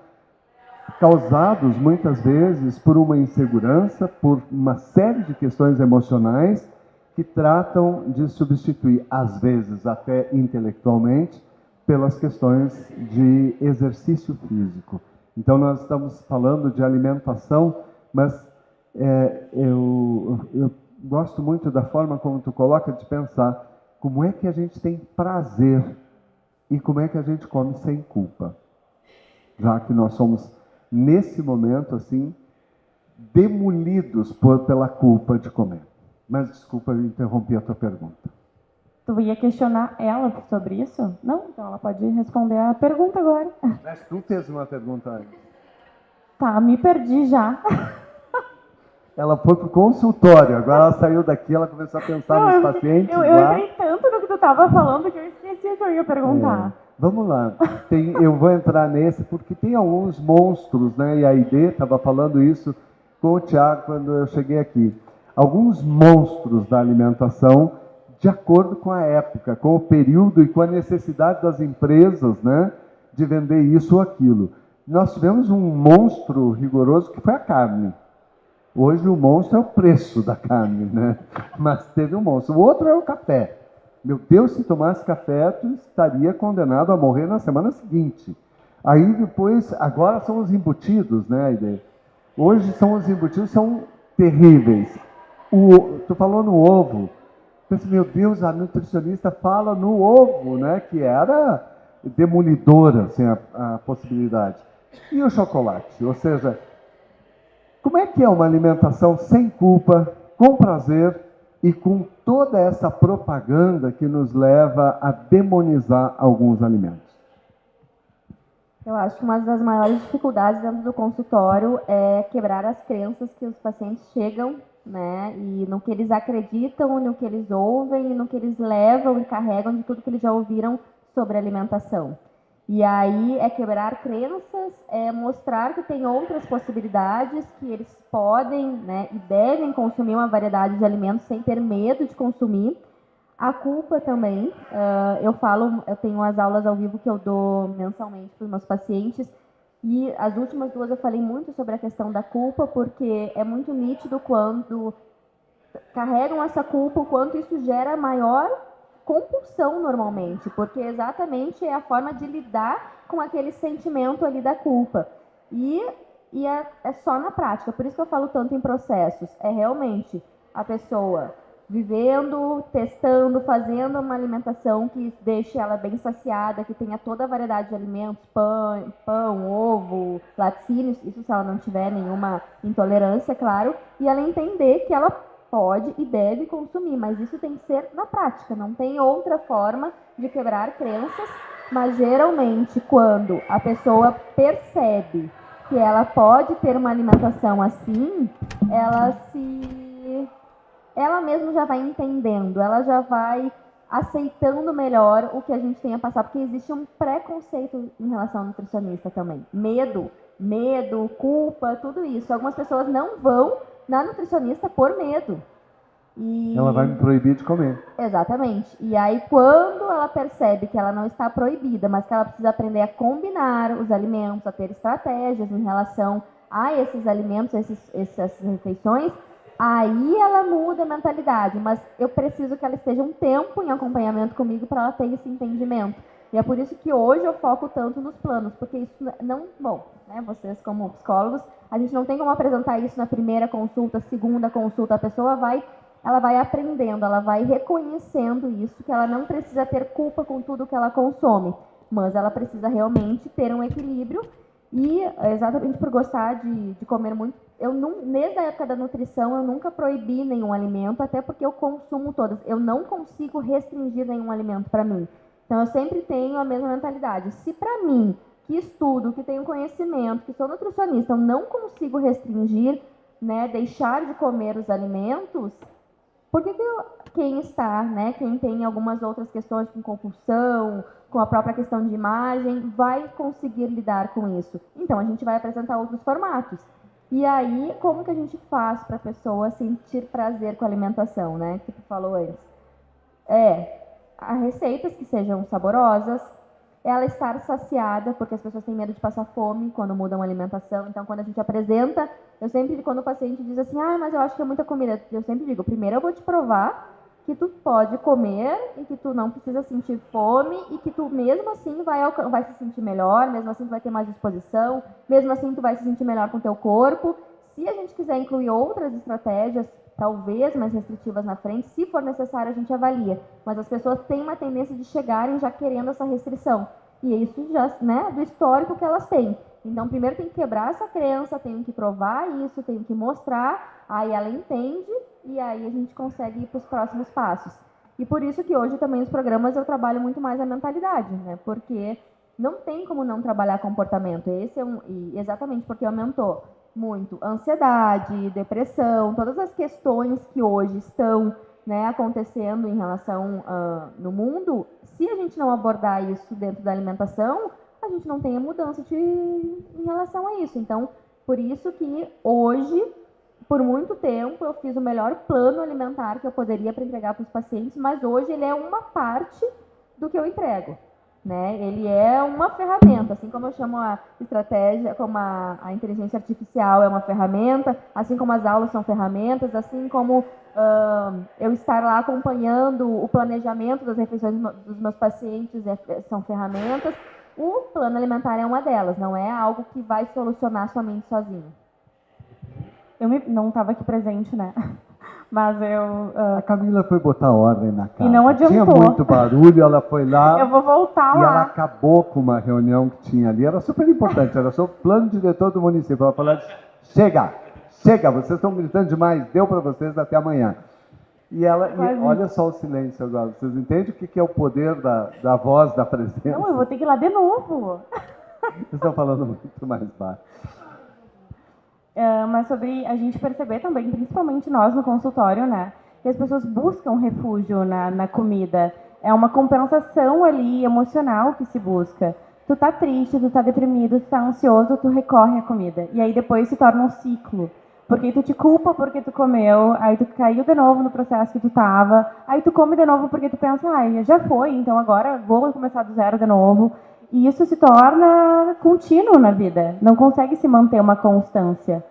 causados muitas vezes por uma insegurança, por uma série de questões emocionais que tratam de substituir, às vezes até intelectualmente, pelas questões de exercício físico. Então, nós estamos falando de alimentação, mas eu gosto muito da forma como tu coloca de pensar como é que a gente tem prazer e como é que a gente come sem culpa. Já que nós somos, nesse momento, assim, demolidos pela culpa de comer. Mas, desculpa, eu interrompi a tua pergunta. Tu ia questionar ela sobre isso? Não? Então ela pode responder a pergunta agora. Mas tu fez uma pergunta antes. Tá, me perdi já. Ela foi pro consultório, agora ela saiu daqui, ela começou a pensar nos pacientes eu lá. entrei tanto no que tu estava falando que eu esqueci o que eu ia perguntar. Vamos lá, eu vou entrar nesse, porque tem alguns monstros, né? E a Aide estava falando isso com o Tiago quando eu cheguei aqui. Alguns monstros da alimentação, de acordo com a época, com o período e com a necessidade das empresas, né, de vender isso ou aquilo. Nós tivemos um monstro rigoroso que foi a carne. Hoje o monstro é o preço da carne, né? Mas teve um monstro. O outro é o café. Meu Deus, se tomasse café, tu estaria condenado a morrer na semana seguinte. Aí depois, agora são os embutidos, né, Aide? Hoje são os embutidos, são terríveis. Tu falou no ovo. Pensa, meu Deus, a nutricionista fala no ovo, né? Que era demolidora, assim, a possibilidade. E o chocolate? Ou seja, como é que é uma alimentação sem culpa, com prazer e com toda essa propaganda que nos leva a demonizar alguns alimentos? Eu acho que uma das maiores dificuldades dentro do consultório é quebrar as crenças que os pacientes chegam, né, e no que eles acreditam, no que eles ouvem, no que eles levam e carregam de tudo que eles já ouviram sobre alimentação. E aí é quebrar crenças, é mostrar que tem outras possibilidades, que eles podem, né, e devem consumir uma variedade de alimentos sem ter medo de consumir. A culpa também, eu tenho as aulas ao vivo que eu dou mensalmente para os meus pacientes, e as últimas duas eu falei muito sobre a questão da culpa, porque é muito nítido quando carregam essa culpa, o quanto isso gera maior compulsão normalmente, porque exatamente é a forma de lidar com aquele sentimento ali da culpa. E é só na prática, por isso que eu falo tanto em processos, é realmente a pessoa vivendo, testando, fazendo uma alimentação que deixe ela bem saciada, que tenha toda a variedade de alimentos, pão, ovo, laticínios, isso se ela não tiver nenhuma intolerância, claro, e ela entender que ela pode e deve consumir, mas isso tem que ser na prática, não tem outra forma de quebrar crenças, mas geralmente quando a pessoa percebe que ela pode ter uma alimentação assim, ela mesma já vai entendendo, ela já vai aceitando melhor o que a gente tem a passar, porque existe um preconceito em relação ao nutricionista também. Medo, culpa, tudo isso. Algumas pessoas não vão na nutricionista por medo. Ela vai me proibir de comer. Exatamente. E aí, quando ela percebe que ela não está proibida, mas que ela precisa aprender a combinar os alimentos, a ter estratégias em relação a esses alimentos, essas refeições, aí ela muda a mentalidade, mas eu preciso que ela esteja um tempo em acompanhamento comigo para ela ter esse entendimento. E é por isso que hoje eu foco tanto nos planos, porque isso não, bom, né, vocês como psicólogos, a gente não tem como apresentar isso na primeira consulta, segunda consulta, a pessoa ela vai aprendendo, ela vai reconhecendo isso, que ela não precisa ter culpa com tudo que ela consome, mas ela precisa realmente ter um equilíbrio e exatamente por gostar de comer muito, eu não, desde a época da nutrição, eu nunca proibi nenhum alimento, até porque eu consumo todas, eu não consigo restringir nenhum alimento para mim. Então, eu sempre tenho a mesma mentalidade. Se para mim, que estudo, que tenho conhecimento, que sou nutricionista, eu não consigo restringir, né, deixar de comer os alimentos, por que quem está, né, quem tem algumas outras questões com compulsão, com a própria questão de imagem, vai conseguir lidar com isso? Então, a gente vai apresentar outros formatos. E aí, como que a gente faz para a pessoa sentir prazer com a alimentação, né, que tu falou antes? Receitas que sejam saborosas, ela estar saciada, porque as pessoas têm medo de passar fome quando mudam a alimentação. Então, quando a gente apresenta, eu sempre, quando o paciente diz assim, mas eu acho que é muita comida, eu sempre digo, primeiro eu vou te provar que tu pode comer e que tu não precisa sentir fome e que tu mesmo assim vai se sentir melhor, mesmo assim tu vai ter mais disposição, mesmo assim tu vai se sentir melhor com o teu corpo. Se a gente quiser incluir outras estratégias, talvez mais restritivas na frente, se for necessário a gente avalia, mas as pessoas têm uma tendência de chegarem já querendo essa restrição, e é isso já, né, do histórico que elas têm. Então, primeiro tem que quebrar essa crença, tem que provar isso, tem que mostrar, aí ela entende, e aí a gente consegue ir para os próximos passos. E por isso que hoje também os programas eu trabalho muito mais a mentalidade, né, porque não tem como não trabalhar comportamento, e exatamente porque aumentou muito ansiedade, depressão, todas as questões que hoje estão, né, acontecendo em relação no mundo, se a gente não abordar isso dentro da alimentação, a gente não tem a mudança em relação a isso. Então, por isso que hoje, por muito tempo, eu fiz o melhor plano alimentar que eu poderia para entregar para os pacientes, mas hoje ele é uma parte do que eu entrego. Né? Ele é uma ferramenta, assim como eu chamo a estratégia, como a inteligência artificial é uma ferramenta, assim como as aulas são ferramentas, assim como eu estar lá acompanhando o planejamento das refeições dos meus pacientes são ferramentas, o plano alimentar é uma delas, não é algo que vai solucionar somente sozinho. Eu não estava aqui presente, né? Mas eu... A Camila foi botar ordem na casa. E não adiantou. Tinha muito barulho, ela foi lá. Eu vou voltar e lá. Ela acabou com uma reunião que tinha ali. Era super importante, era só o plano diretor do município. Ela falou, chega, vocês estão gritando demais, deu para vocês até amanhã. E olha só o silêncio agora. Vocês entendem o que é o poder da voz, da presença? Não, eu vou ter que ir lá de novo. Vocês estão falando muito mais baixo. Mas sobre a gente perceber também, principalmente nós no consultório, né, que as pessoas buscam refúgio na comida. É uma compensação ali emocional que se busca. Tu tá triste, tu tá deprimido, tu tá ansioso, tu recorre à comida. E aí depois se torna um ciclo. Porque tu te culpa porque tu comeu, aí tu caiu de novo no processo que tu tava, aí tu come de novo porque tu pensa, já foi, então agora vou começar do zero de novo. E isso se torna contínuo na vida, não consegue se manter uma constância.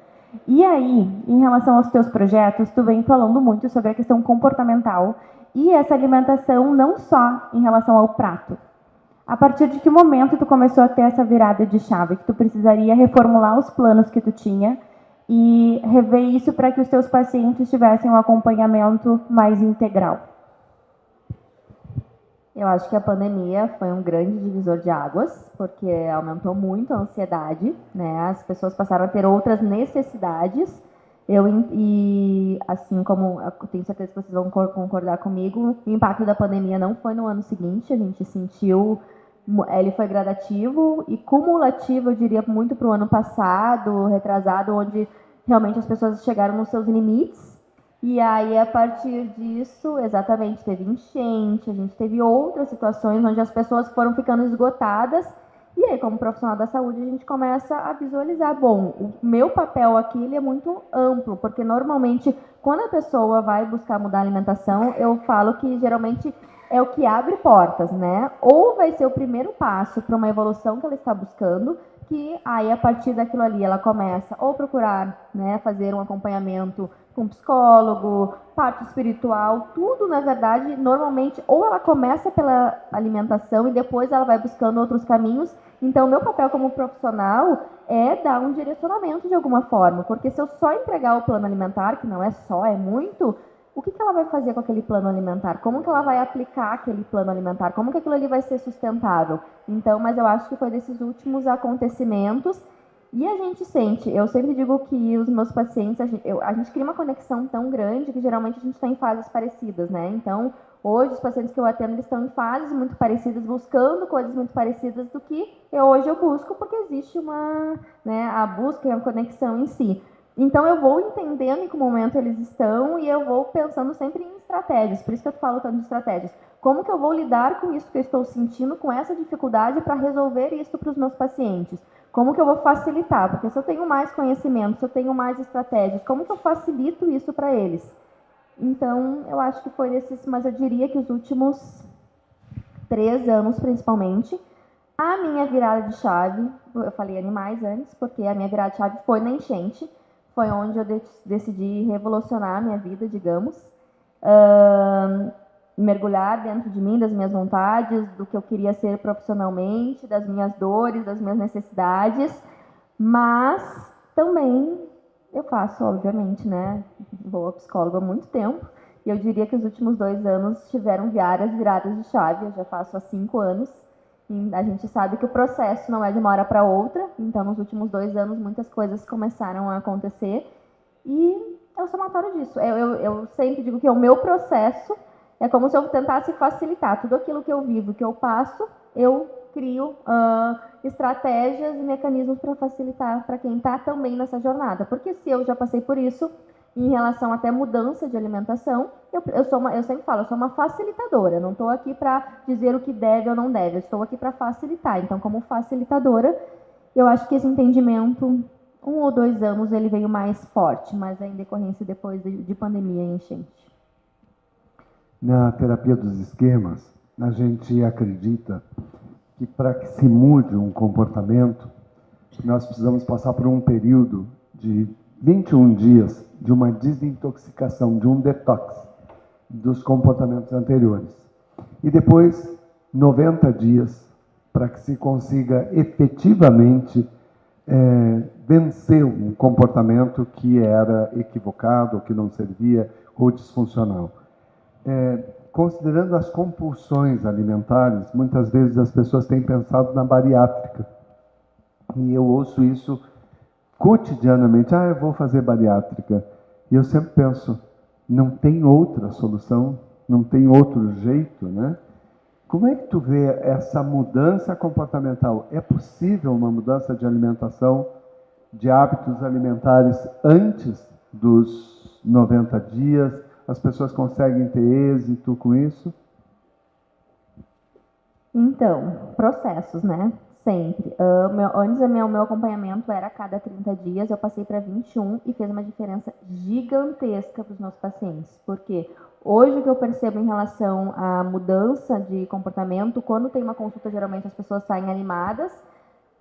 E aí, em relação aos teus projetos, tu vem falando muito sobre a questão comportamental e essa alimentação não só em relação ao prato. A partir de que momento tu começou a ter essa virada de chave, que tu precisaria reformular os planos que tu tinha e rever isso para que os teus pacientes tivessem um acompanhamento mais integral? Eu acho que a pandemia foi um grande divisor de águas, porque aumentou muito a ansiedade, né? As pessoas passaram a ter outras necessidades. E assim como eu tenho certeza que vocês vão concordar comigo, o impacto da pandemia não foi no ano seguinte, a gente sentiu, ele foi gradativo e cumulativo, eu diria, muito para o ano passado, retrasado, onde realmente as pessoas chegaram nos seus limites. E aí, a partir disso, exatamente, teve enchente, a gente teve outras situações onde as pessoas foram ficando esgotadas. E aí, como profissional da saúde, a gente começa a visualizar, bom, o meu papel aqui ele é muito amplo, porque normalmente, quando a pessoa vai buscar mudar a alimentação, eu falo que geralmente é o que abre portas, né? Ou vai ser o primeiro passo para uma evolução que ela está buscando, que aí, a partir daquilo ali, ela começa ou procurar, né, fazer um acompanhamento com psicólogo, parte espiritual, tudo, na verdade, normalmente, ou ela começa pela alimentação e depois ela vai buscando outros caminhos. Então, meu papel como profissional é dar um direcionamento de alguma forma, porque se eu só entregar o plano alimentar, que não é só, é muito, o que ela vai fazer com aquele plano alimentar? Como que ela vai aplicar aquele plano alimentar? Como que aquilo ali vai ser sustentável? Então, mas eu acho que foi desses últimos acontecimentos. E a gente sente, eu sempre digo que os meus pacientes, a gente cria uma conexão tão grande que geralmente a gente está em fases parecidas, né? Então, hoje os pacientes que eu atendo, eles estão em fases muito parecidas, buscando coisas muito parecidas do que hoje eu busco, porque existe a busca e a conexão em si. Então, eu vou entendendo em que momento eles estão e eu vou pensando sempre em estratégias, por isso que eu falo tanto de estratégias. Como que eu vou lidar com isso que eu estou sentindo, com essa dificuldade para resolver isso para os meus pacientes? Como que eu vou facilitar? Porque se eu tenho mais conhecimento, se eu tenho mais estratégias, como que eu facilito isso para eles? Então, eu acho que foi desses, mas eu diria que os últimos 3 anos, principalmente, a minha virada de chave, eu falei animais antes, porque a minha virada de chave foi na enchente, foi onde eu decidi revolucionar a minha vida, digamos, mergulhar dentro de mim, das minhas vontades, do que eu queria ser profissionalmente, das minhas dores, das minhas necessidades, mas também eu faço, obviamente, né, vou a psicóloga há muito tempo, e eu diria que os últimos 2 anos tiveram várias viradas de chave, eu já faço há 5 anos, e a gente sabe que o processo não é de uma hora para outra, então nos últimos 2 anos muitas coisas começaram a acontecer, e é o somatório disso. Eu sempre digo que é o meu processo, é como se eu tentasse facilitar tudo aquilo que eu vivo, que eu passo, eu crio estratégias e mecanismos para facilitar para quem está também nessa jornada. Porque se eu já passei por isso, em relação até mudança de alimentação, eu sempre falo, eu sou uma facilitadora, eu não estou aqui para dizer o que deve ou não deve, eu estou aqui para facilitar. Então, como facilitadora, eu acho que esse entendimento, 1 ou 2 anos, ele veio mais forte, mas é em decorrência depois de pandemia e enchente. Na terapia dos esquemas, a gente acredita que para que se mude um comportamento, nós precisamos passar por um período de 21 dias de uma desintoxicação, de um detox dos comportamentos anteriores. E depois, 90 dias para que se consiga efetivamente vencer um comportamento que era equivocado, que não servia ou disfuncional. Considerando as compulsões alimentares, muitas vezes as pessoas têm pensado na bariátrica. E eu ouço isso cotidianamente. Eu vou fazer bariátrica. E eu sempre penso, não tem outra solução, não tem outro jeito, né? Como é que tu vê essa mudança comportamental? É possível uma mudança de alimentação, de hábitos alimentares antes dos 90 dias? As pessoas conseguem ter êxito com isso? Então, processos, né? Sempre. Antes, o meu acompanhamento era a cada 30 dias, eu passei para 21 e fez uma diferença gigantesca para os meus pacientes. Porque hoje o que eu percebo em relação à mudança de comportamento, quando tem uma consulta, geralmente as pessoas saem animadas,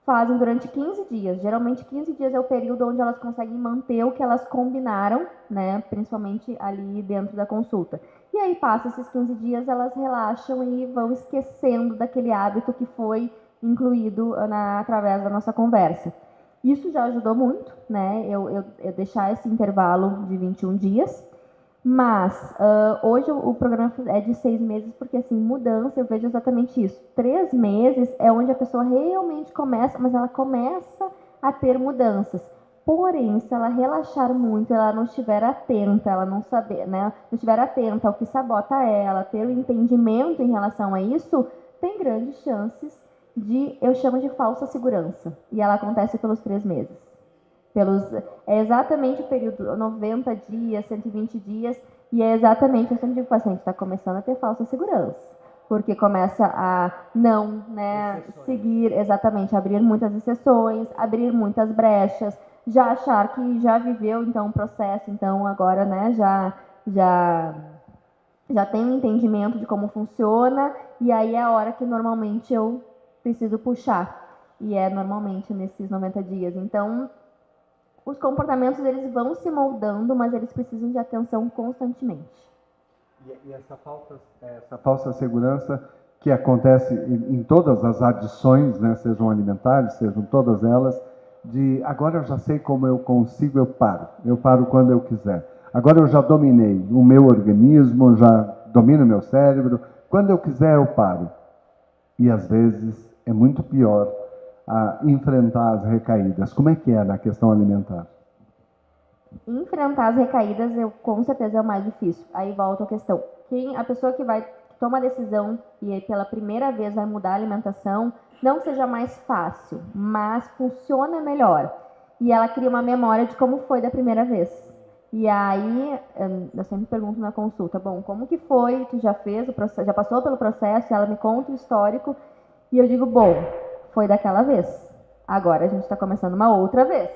fazem durante 15 dias. Geralmente 15 dias é o período onde elas conseguem manter o que elas combinaram, né, principalmente ali dentro da consulta. E aí passa esses 15 dias, elas relaxam e vão esquecendo daquele hábito que foi incluído através da nossa conversa. Isso já ajudou muito, né, eu deixar esse intervalo de 21 dias. Mas hoje o programa é de 6 meses, porque assim, mudança, eu vejo exatamente isso. 3 meses é onde a pessoa realmente começa, mas ela começa a ter mudanças. Porém, se ela relaxar muito, ela não estiver atenta, ela não saber, né? Não estiver atenta ao que sabota ela, ter o entendimento em relação a isso, tem grandes chances eu chamo de falsa segurança. E ela acontece pelos 3 meses. É exatamente o período 90 dias, 120 dias, e é exatamente, eu sempre digo para o paciente, está começando a ter falsa segurança, porque começa a não, né, seguir, exatamente, abrir muitas exceções, abrir muitas brechas, já achar que já viveu, então, um processo, então, agora, né, já tem um entendimento de como funciona, e aí é a hora que normalmente eu preciso puxar, e é normalmente nesses 90 dias. Então, os comportamentos eles vão se moldando, mas eles precisam de atenção constantemente. E essa falsa segurança que acontece em todas as adições, né, sejam alimentares, sejam todas elas, de agora eu já sei como eu consigo, eu paro quando eu quiser. Agora eu já dominei o meu organismo, já domino o meu cérebro, quando eu quiser eu paro. E às vezes é muito pior enfrentar as recaídas. Como é que é na questão alimentar? Enfrentar as recaídas, com certeza é o mais difícil. Aí volta a questão. A pessoa que toma a decisão e pela primeira vez vai mudar a alimentação, não seja mais fácil, mas funciona melhor. E ela cria uma memória de como foi da primeira vez. E aí, eu sempre pergunto na consulta, bom, como que foi? Tu já fez o processo, já passou pelo processo? Ela me conta o histórico. E eu digo, bom, foi daquela vez. Agora a gente está começando uma outra vez.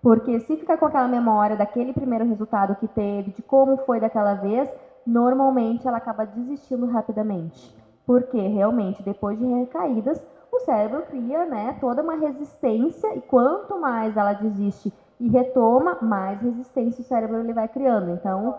Porque se ficar com aquela memória daquele primeiro resultado que teve, de como foi daquela vez, normalmente ela acaba desistindo rapidamente. Porque realmente, depois de recaídas, o cérebro cria, né, toda uma resistência e quanto mais ela desiste e retoma, mais resistência o cérebro ele vai criando. Então,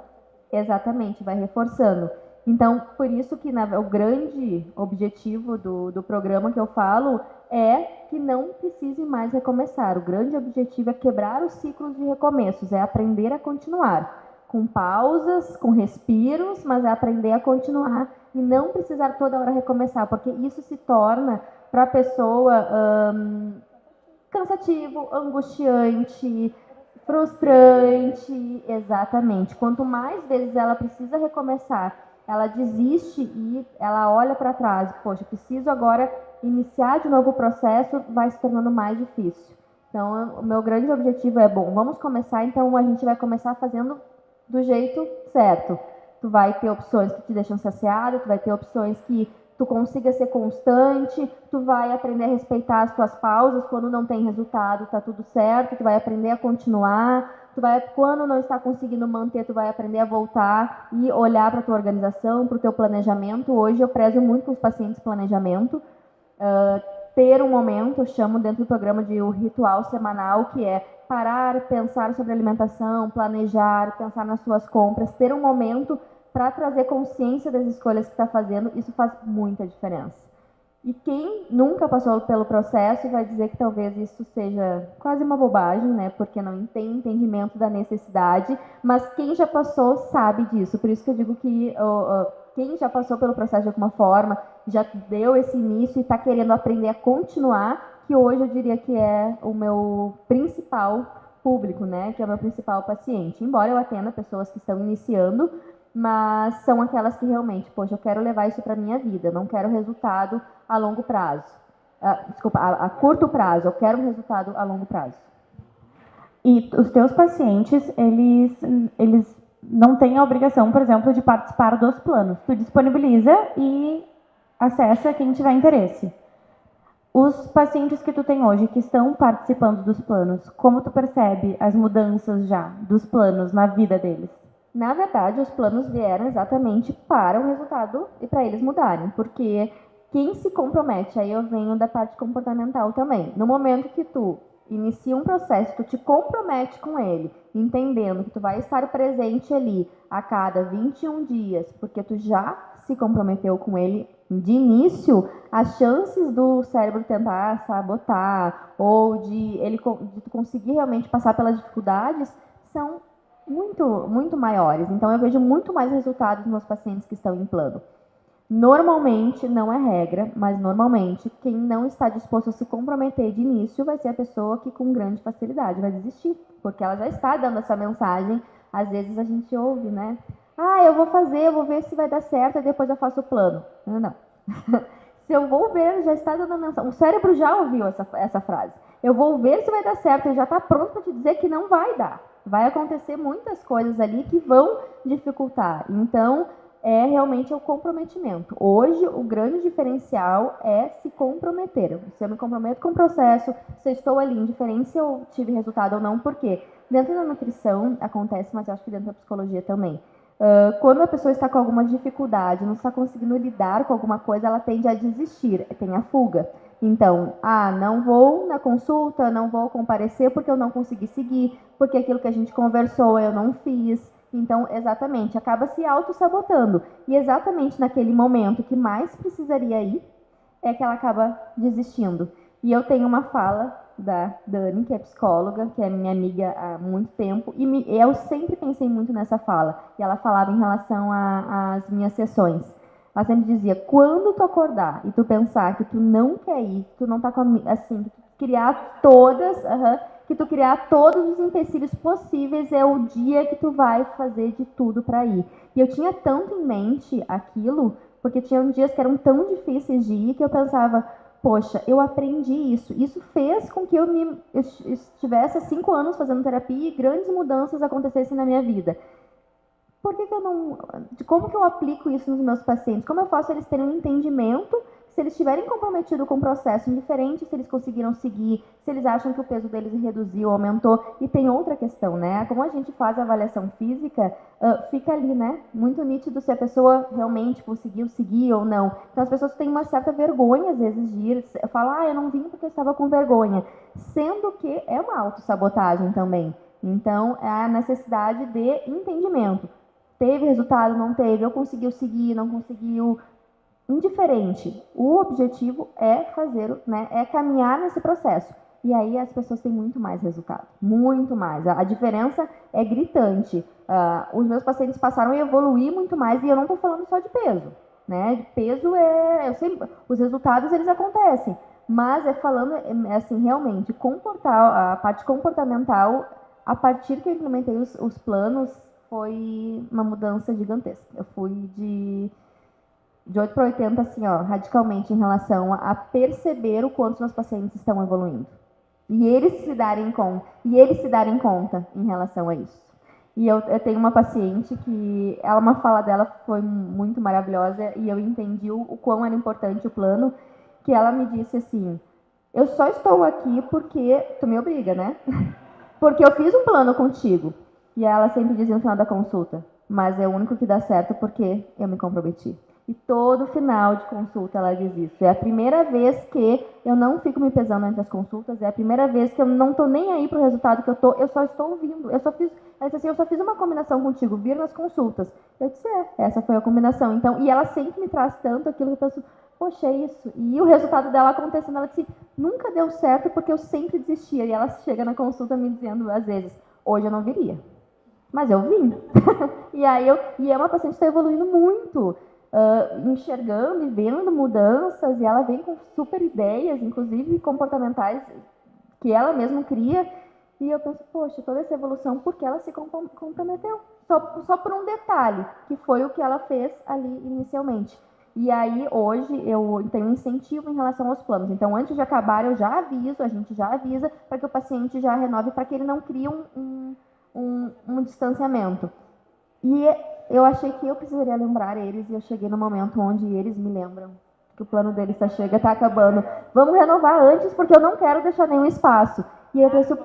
exatamente, vai reforçando. Então, por isso que o grande objetivo do programa que eu falo é que não precise mais recomeçar. O grande objetivo é quebrar os ciclos de recomeços, é aprender a continuar. Com pausas, com respiros, mas é aprender a continuar e não precisar toda hora recomeçar, porque isso se torna para a pessoa cansativo, angustiante, frustrante, exatamente. Quanto mais vezes ela precisa recomeçar, ela desiste e ela olha para trás, poxa, preciso agora iniciar de novo o processo, vai se tornando mais difícil. Então, o meu grande objetivo é, bom, vamos começar, então a gente vai começar fazendo do jeito certo. Tu vai ter opções que te deixam saciado, tu vai ter opções que tu consiga ser constante, tu vai aprender a respeitar as tuas pausas, quando não tem resultado, tá tudo certo, tu vai aprender a continuar, quando não está conseguindo manter, tu vai aprender a voltar e olhar para a tua organização, para o teu planejamento. Hoje eu prezo muito com os pacientes planejamento, ter um momento, eu chamo dentro do programa de o ritual semanal, que é parar, pensar sobre alimentação, planejar, pensar nas suas compras, ter um momento para trazer consciência das escolhas que está fazendo, isso faz muita diferença. E quem nunca passou pelo processo vai dizer que talvez isso seja quase uma bobagem, né? Porque não tem entendimento da necessidade, mas quem já passou sabe disso. Por isso que eu digo que quem já passou pelo processo de alguma forma, já deu esse início e está querendo aprender a continuar, que hoje eu diria que é o meu principal público, né? Que é o meu principal paciente. Embora eu atenda pessoas que estão iniciando, mas são aquelas que realmente, poxa, eu quero levar isso para a minha vida, não quero resultado a longo prazo. A curto prazo, eu quero um resultado a longo prazo. E os teus pacientes, eles não têm a obrigação, por exemplo, de participar dos planos. Tu disponibiliza e acessa quem tiver interesse. Os pacientes que tu tem hoje, que estão participando dos planos, como tu percebe as mudanças já dos planos na vida deles? Na verdade, os planos vieram exatamente para o resultado e para eles mudarem, porque quem se compromete, aí eu venho da parte comportamental também, no momento que tu inicia um processo, tu te compromete com ele, entendendo que tu vai estar presente ali a cada 21 dias, porque tu já se comprometeu com ele de início, as chances do cérebro tentar sabotar ou de tu conseguir realmente passar pelas dificuldades são muito maiores. Então, eu vejo muito mais resultados nos meus pacientes que estão em plano. Normalmente, não é regra, mas normalmente, quem não está disposto a se comprometer de início vai ser a pessoa que com grande facilidade vai desistir, porque ela já está dando essa mensagem. Às vezes a gente ouve, né? Eu vou ver se vai dar certo e depois eu faço o plano. Não. Se eu vou ver, já está dando a mensagem. O cérebro já ouviu essa frase. Eu vou ver se vai dar certo e já está pronto para te dizer que não vai dar. Vai acontecer muitas coisas ali que vão dificultar. Então, é realmente o comprometimento. Hoje, o grande diferencial é se comprometer. Se eu me comprometo com o processo, se eu estou ali, indiferente se eu tive resultado ou não, porque dentro da nutrição acontece, mas eu acho que dentro da psicologia também. Quando a pessoa está com alguma dificuldade, não está conseguindo lidar com alguma coisa, ela tende a desistir, tem a fuga. Então, não vou na consulta, não vou comparecer porque eu não consegui seguir, porque aquilo que a gente conversou eu não fiz. Então, exatamente, acaba se auto-sabotando. E exatamente naquele momento que mais precisaria ir, é que ela acaba desistindo. E eu tenho uma fala da Dani, que é psicóloga, que é minha amiga há muito tempo, e eu sempre pensei muito nessa fala. E ela falava em relação às minhas sessões. Ela sempre dizia, quando tu acordar e tu pensar que tu não quer ir, que tu não tá com assim, que tu criar todos os empecilhos possíveis, é o dia que tu vai fazer de tudo para ir. E eu tinha tanto em mente aquilo, porque tinham dias que eram tão difíceis de ir, que eu pensava, poxa, eu aprendi isso. Isso fez com que eu estivesse há 5 anos fazendo terapia e grandes mudanças acontecessem na minha vida. Por que eu não... Como que eu aplico isso nos meus pacientes? Como eu faço eles terem um entendimento, se eles estiverem comprometidos com um processo indiferente, se eles conseguiram seguir, se eles acham que o peso deles reduziu, aumentou. E tem outra questão, né? Como a gente faz a avaliação física, fica ali, né? Muito nítido se a pessoa realmente conseguiu seguir ou não. Então as pessoas têm uma certa vergonha, às vezes, de ir. Falar, eu não vim porque eu estava com vergonha. Sendo que é uma autossabotagem também. Então, é a necessidade de entendimento. Teve resultado, não teve, eu conseguiu seguir, não conseguiu, indiferente. O objetivo é fazer, né, é caminhar nesse processo. E aí as pessoas têm muito mais resultado, muito mais. A diferença é gritante. Os meus pacientes passaram a evoluir muito mais, e eu não estou falando só de peso, né? De peso os resultados eles acontecem, mas falando assim realmente a parte comportamental. A partir que eu implementei os planos, foi uma mudança gigantesca. Eu fui de 8 para 80, assim, radicalmente em relação a perceber o quanto os meus pacientes estão evoluindo. E eles se darem conta em relação a isso. E eu tenho uma paciente que, uma fala dela foi muito maravilhosa, e eu entendi o quão era importante o plano, que ela me disse assim, eu só estou aqui porque tu me obriga, né? Porque eu fiz um plano contigo. E ela sempre dizia no final da consulta, mas é o único que dá certo porque eu me comprometi. E todo final de consulta ela diz isso. É a primeira vez que eu não fico me pesando entre as consultas, é a primeira vez que eu não estou nem aí para o resultado que eu só estou ouvindo. Ela disse assim, eu só fiz uma combinação contigo, vir nas consultas. Eu disse, essa foi a combinação. Então, e ela sempre me traz tanto aquilo que eu penso, poxa, é isso. E o resultado dela acontecendo, ela disse, nunca deu certo porque eu sempre desistia. E ela chega na consulta me dizendo, às vezes, hoje eu não viria. Mas eu vim. E é uma paciente que está evoluindo muito, enxergando e vendo mudanças, e ela vem com super ideias, inclusive comportamentais, que ela mesma cria. E eu penso, poxa, toda essa evolução, porque ela se comprometeu. Só por um detalhe, que foi o que ela fez ali inicialmente. E aí, hoje, eu tenho incentivo em relação aos planos. Então, antes de acabar, a gente já avisa, para que o paciente já renove, para que ele não crie um distanciamento. E eu achei que eu precisaria lembrar eles, e eu cheguei no momento onde eles me lembram que o plano deles está acabando. Vamos renovar antes, porque eu não quero deixar nenhum espaço. E eu pensei,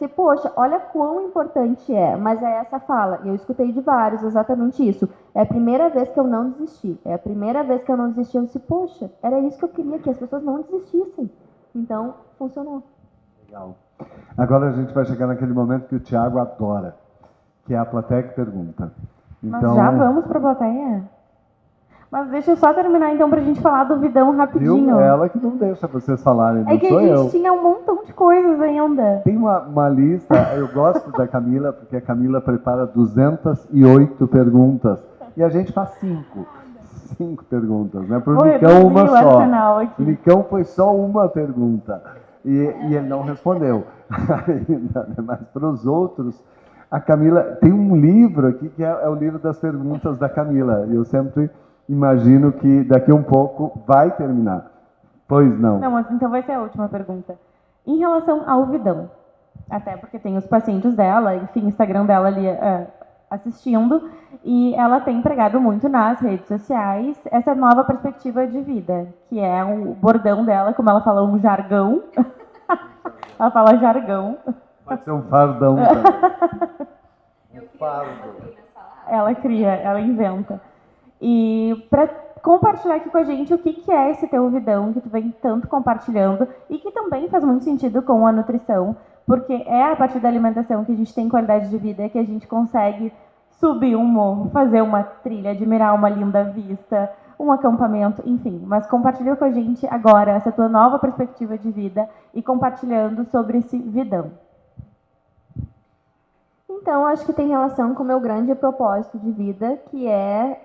poxa, olha quão importante é. Mas é essa fala, e eu escutei de vários exatamente isso. É a primeira vez que eu não desisti. É a primeira vez que eu não desisti. Eu disse, poxa, era isso que eu queria, que as pessoas não desistissem. Então, funcionou. Legal. Agora a gente vai chegar naquele momento que o Thiago adora, que é a plateia que pergunta. Então, mas já vamos para a plateia? Mas deixa eu só terminar, então, para a gente falar do Vidão rapidinho. Viu? Ela que não deixa vocês falarem, não é que sou eu. A gente tinha um montão de coisas ainda. Tem uma lista, eu gosto da Camila, porque a Camila prepara 208 perguntas. E a gente faz 5 perguntas, né? Para o Nicão, uma só. O Nicão foi só uma pergunta. E ele não respondeu ainda, né? Mas para os outros, a Camila tem um livro aqui que é o livro das perguntas da Camila. E eu sempre imagino que daqui a um pouco vai terminar. Pois não. Não, mas então vai ser a última pergunta. Em relação ao Vidão, até porque tem os pacientes dela, enfim, Instagram dela ali assistindo, e ela tem pregado muito nas redes sociais essa nova perspectiva de vida, que é o bordão dela, como ela fala, um jargão. Ela fala jargão. Pode ser um fardão também. Ela cria, ela inventa. E para compartilhar aqui com a gente o que é esse teu vidão que tu vem tanto compartilhando e que também faz muito sentido com a nutrição, porque é a partir da alimentação que a gente tem qualidade de vida, que a gente consegue subir um morro, fazer uma trilha, admirar uma linda vista, um acampamento, enfim. Mas compartilha com a gente agora essa tua nova perspectiva de vida e compartilhando sobre esse vidão. Então, acho que tem relação com o meu grande propósito de vida, que é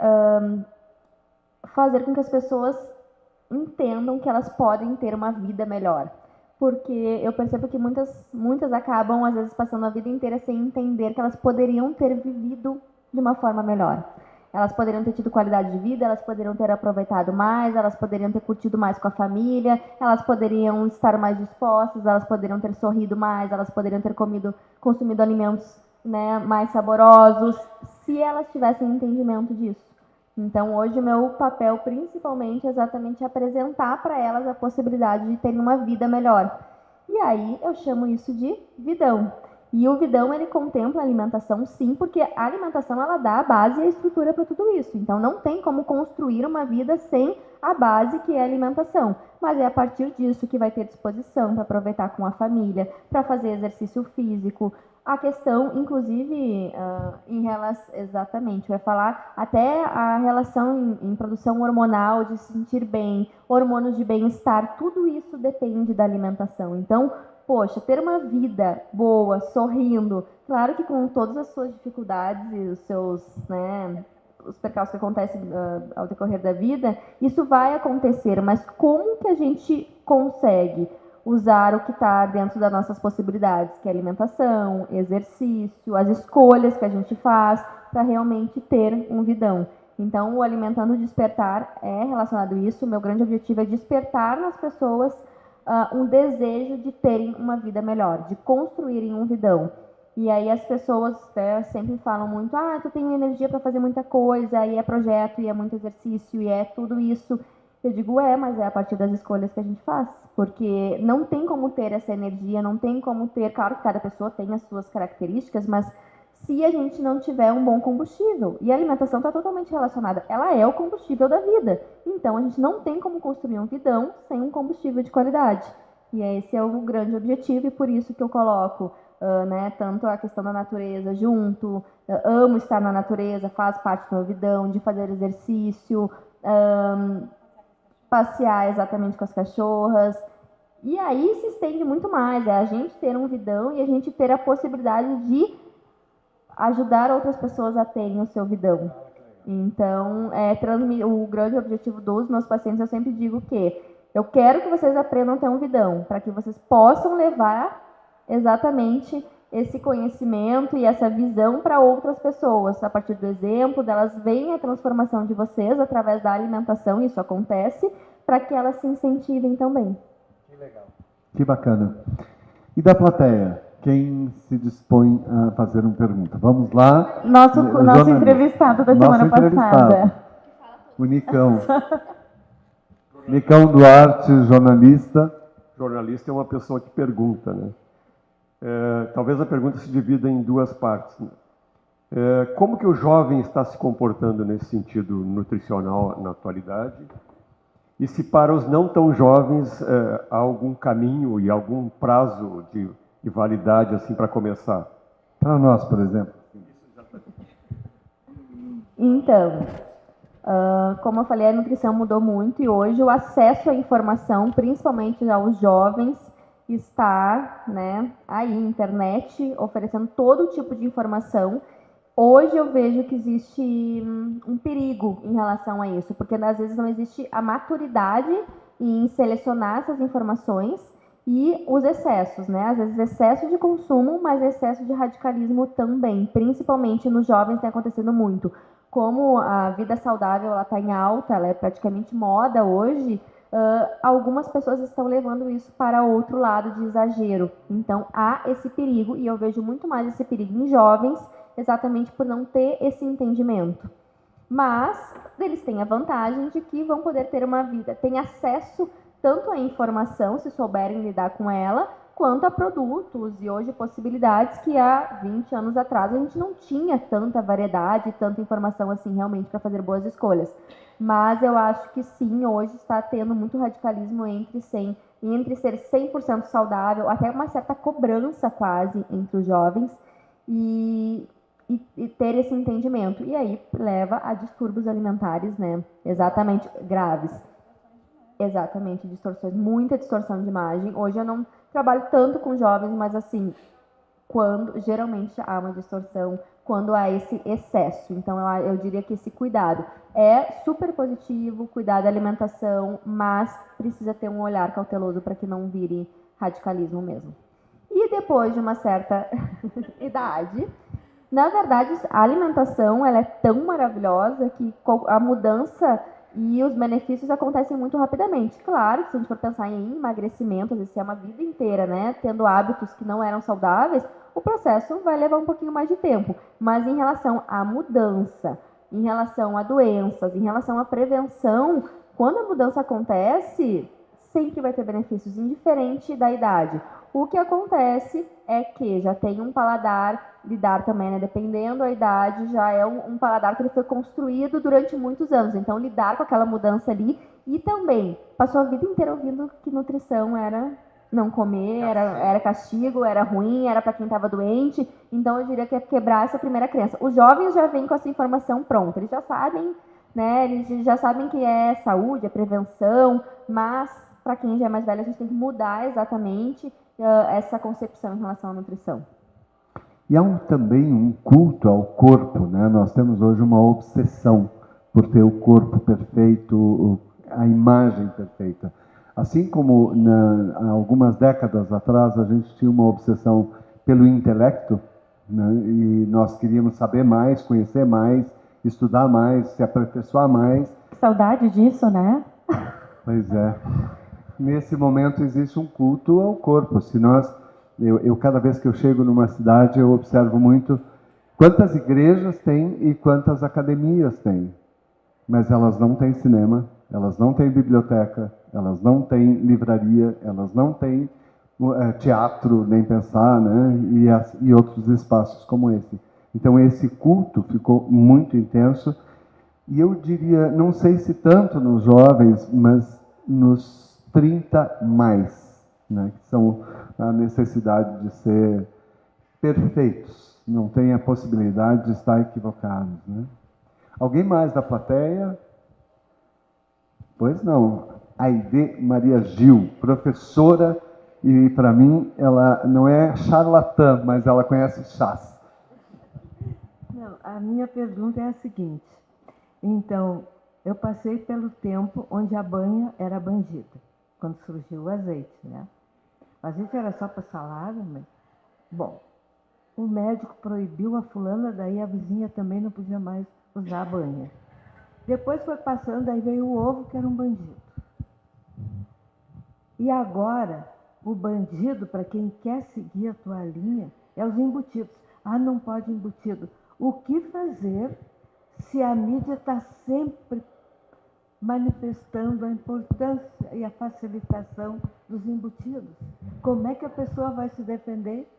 fazer com que as pessoas entendam que elas podem ter uma vida melhor. Porque eu percebo que muitas acabam, às vezes, passando a vida inteira sem entender que elas poderiam ter vivido de uma forma melhor. Elas poderiam ter tido qualidade de vida, elas poderiam ter aproveitado mais, elas poderiam ter curtido mais com a família, elas poderiam estar mais dispostas, elas poderiam ter sorrido mais, elas poderiam ter consumido alimentos, né, mais saborosos, se elas tivessem entendimento disso. Então, hoje, o meu papel, principalmente, é exatamente apresentar para elas a possibilidade de terem uma vida melhor. E aí, eu chamo isso de vidão. E o vidão, ele contempla a alimentação, sim, porque a alimentação, ela dá a base e a estrutura para tudo isso. Então, não tem como construir uma vida sem a base, que é a alimentação. Mas é a partir disso que vai ter disposição para aproveitar com a família, para fazer exercício físico. A questão, inclusive, em relação, exatamente, vai falar até a relação em produção hormonal, de se sentir bem, hormônios de bem-estar, tudo isso depende da alimentação. Então, poxa, ter uma vida boa, sorrindo, claro que com todas as suas dificuldades e os seus, né, os percalços que acontecem ao decorrer da vida, isso vai acontecer, mas como que a gente consegue usar o que está dentro das nossas possibilidades, que é alimentação, exercício, as escolhas que a gente faz para realmente ter um vidão. Então, o Alimentando Despertar é relacionado a isso. O meu grande objetivo é despertar nas pessoas um desejo de terem uma vida melhor, de construírem um vidão. E aí as pessoas sempre falam muito, tu tem energia para fazer muita coisa, e é projeto, e é muito exercício, e é tudo isso. Eu digo, mas é a partir das escolhas que a gente faz, porque não tem como ter essa energia, não tem como ter, claro que cada pessoa tem as suas características, mas se a gente não tiver um bom combustível, e a alimentação está totalmente relacionada, ela é o combustível da vida, então a gente não tem como construir um vidão sem um combustível de qualidade, e esse é o grande objetivo, e por isso que eu coloco tanto a questão da natureza junto, amo estar na natureza, faz parte do meu vidão, de fazer exercício, passear exatamente com as cachorras. E aí se estende muito mais, é a gente ter um vidão e a gente ter a possibilidade de ajudar outras pessoas a terem o seu vidão. Então, o grande objetivo dos meus pacientes, eu sempre digo que eu quero que vocês aprendam a ter um vidão, para que vocês possam levar exatamente esse conhecimento e essa visão para outras pessoas, a partir do exemplo, delas veem a transformação de vocês através da alimentação, isso acontece, para que elas se incentivem também. Que legal. Que bacana. E da plateia? Quem se dispõe a fazer uma pergunta? Vamos lá. Nosso entrevistado da semana passada. O Nicão. Nicão Duarte, jornalista. Jornalista é uma pessoa que pergunta, né? Talvez a pergunta se divida em duas partes. Né? Como que o jovem está se comportando nesse sentido nutricional na atualidade? E se para os não tão jovens há algum caminho e algum prazo de validade assim para começar? Para nós, por exemplo. Então, como eu falei, a nutrição mudou muito e hoje o acesso à informação, principalmente aos jovens, está, aí, internet, oferecendo todo tipo de informação. Hoje eu vejo que existe um perigo em relação a isso, porque às vezes não existe a maturidade em selecionar essas informações e os excessos, Às vezes excesso de consumo, mas excesso de radicalismo também, principalmente nos jovens tem acontecido muito. Como a vida saudável está em alta, ela é praticamente moda hoje, algumas pessoas estão levando isso para outro lado de exagero. Então, há esse perigo, e eu vejo muito mais esse perigo em jovens, exatamente por não ter esse entendimento. Mas, eles têm a vantagem de que vão poder ter uma vida, têm acesso tanto à informação, se souberem lidar com ela, quanto a produtos e hoje possibilidades que há 20 anos atrás a gente não tinha tanta variedade, tanta informação assim realmente para fazer boas escolhas. Mas eu acho que sim, hoje está tendo muito radicalismo entre ser 100% saudável, até uma certa cobrança quase entre os jovens e ter esse entendimento. E aí leva a distúrbios alimentares, né? Exatamente, graves. Exatamente, distorções, muita distorção de imagem. Hoje eu não trabalho tanto com jovens, mas assim, quando geralmente há uma distorção, quando há esse excesso. Então eu diria que esse cuidado é super positivo, cuidar da alimentação, mas precisa ter um olhar cauteloso para que não vire radicalismo mesmo. E depois de uma certa idade, na verdade, a alimentação ela é tão maravilhosa que a mudança e os benefícios acontecem muito rapidamente. Claro que se a gente for pensar em emagrecimento, às vezes é uma vida inteira, né, tendo hábitos que não eram saudáveis, o processo vai levar um pouquinho mais de tempo. Mas em relação à mudança, em relação a doenças, em relação à prevenção, quando a mudança acontece, sempre vai ter benefícios, indiferente da idade. O que acontece é que já tem um paladar, lidar também, né, dependendo da idade, já é um paladar que ele foi construído durante muitos anos. Então, lidar com aquela mudança ali e também passou a vida inteira ouvindo que nutrição era não comer, era castigo, era ruim, era para quem estava doente. Então, eu diria que é quebrar essa primeira crença. Os jovens já vêm com essa informação pronta, eles já sabem, né, eles já sabem que é saúde, é prevenção, mas para quem já é mais velho, a gente tem que mudar exatamente essa concepção em relação à nutrição. E há também um culto ao corpo, né? Nós temos hoje uma obsessão por ter o corpo perfeito, a imagem perfeita. Assim como há algumas décadas atrás a gente tinha uma obsessão pelo intelecto, né? E nós queríamos saber mais, conhecer mais, estudar mais, se aperfeiçoar mais. Que saudade disso, né? Pois é. Nesse momento existe um culto ao corpo. Se eu cada vez que eu chego numa cidade, eu observo muito quantas igrejas tem e quantas academias tem. Mas elas não têm cinema, elas não têm biblioteca, elas não têm livraria, elas não têm teatro, nem pensar, né? E outros espaços como esse. Então esse culto ficou muito intenso. E eu diria, não sei se tanto nos jovens, mas nos 30 mais, né, que são a necessidade de ser perfeitos, não tem a possibilidade de estar equivocados, né? Alguém mais da plateia? Pois não. Aide Maria Gil, professora, e para mim ela não é charlatã, mas ela conhece chás. Não, a minha pergunta é a seguinte. Então, eu passei pelo tempo onde a banha era bandida, quando surgiu o azeite, né? O azeite era só para salada, mas... Bom, o médico proibiu a fulana, daí a vizinha também não podia mais usar a banha. Depois foi passando, aí veio o ovo, que era um bandido. E agora, o bandido, para quem quer seguir a tua linha, é os embutidos. Ah, não pode embutido. O que fazer se a mídia está sempre manifestando a importância e a facilitação dos embutidos? Como é que a pessoa vai se defender?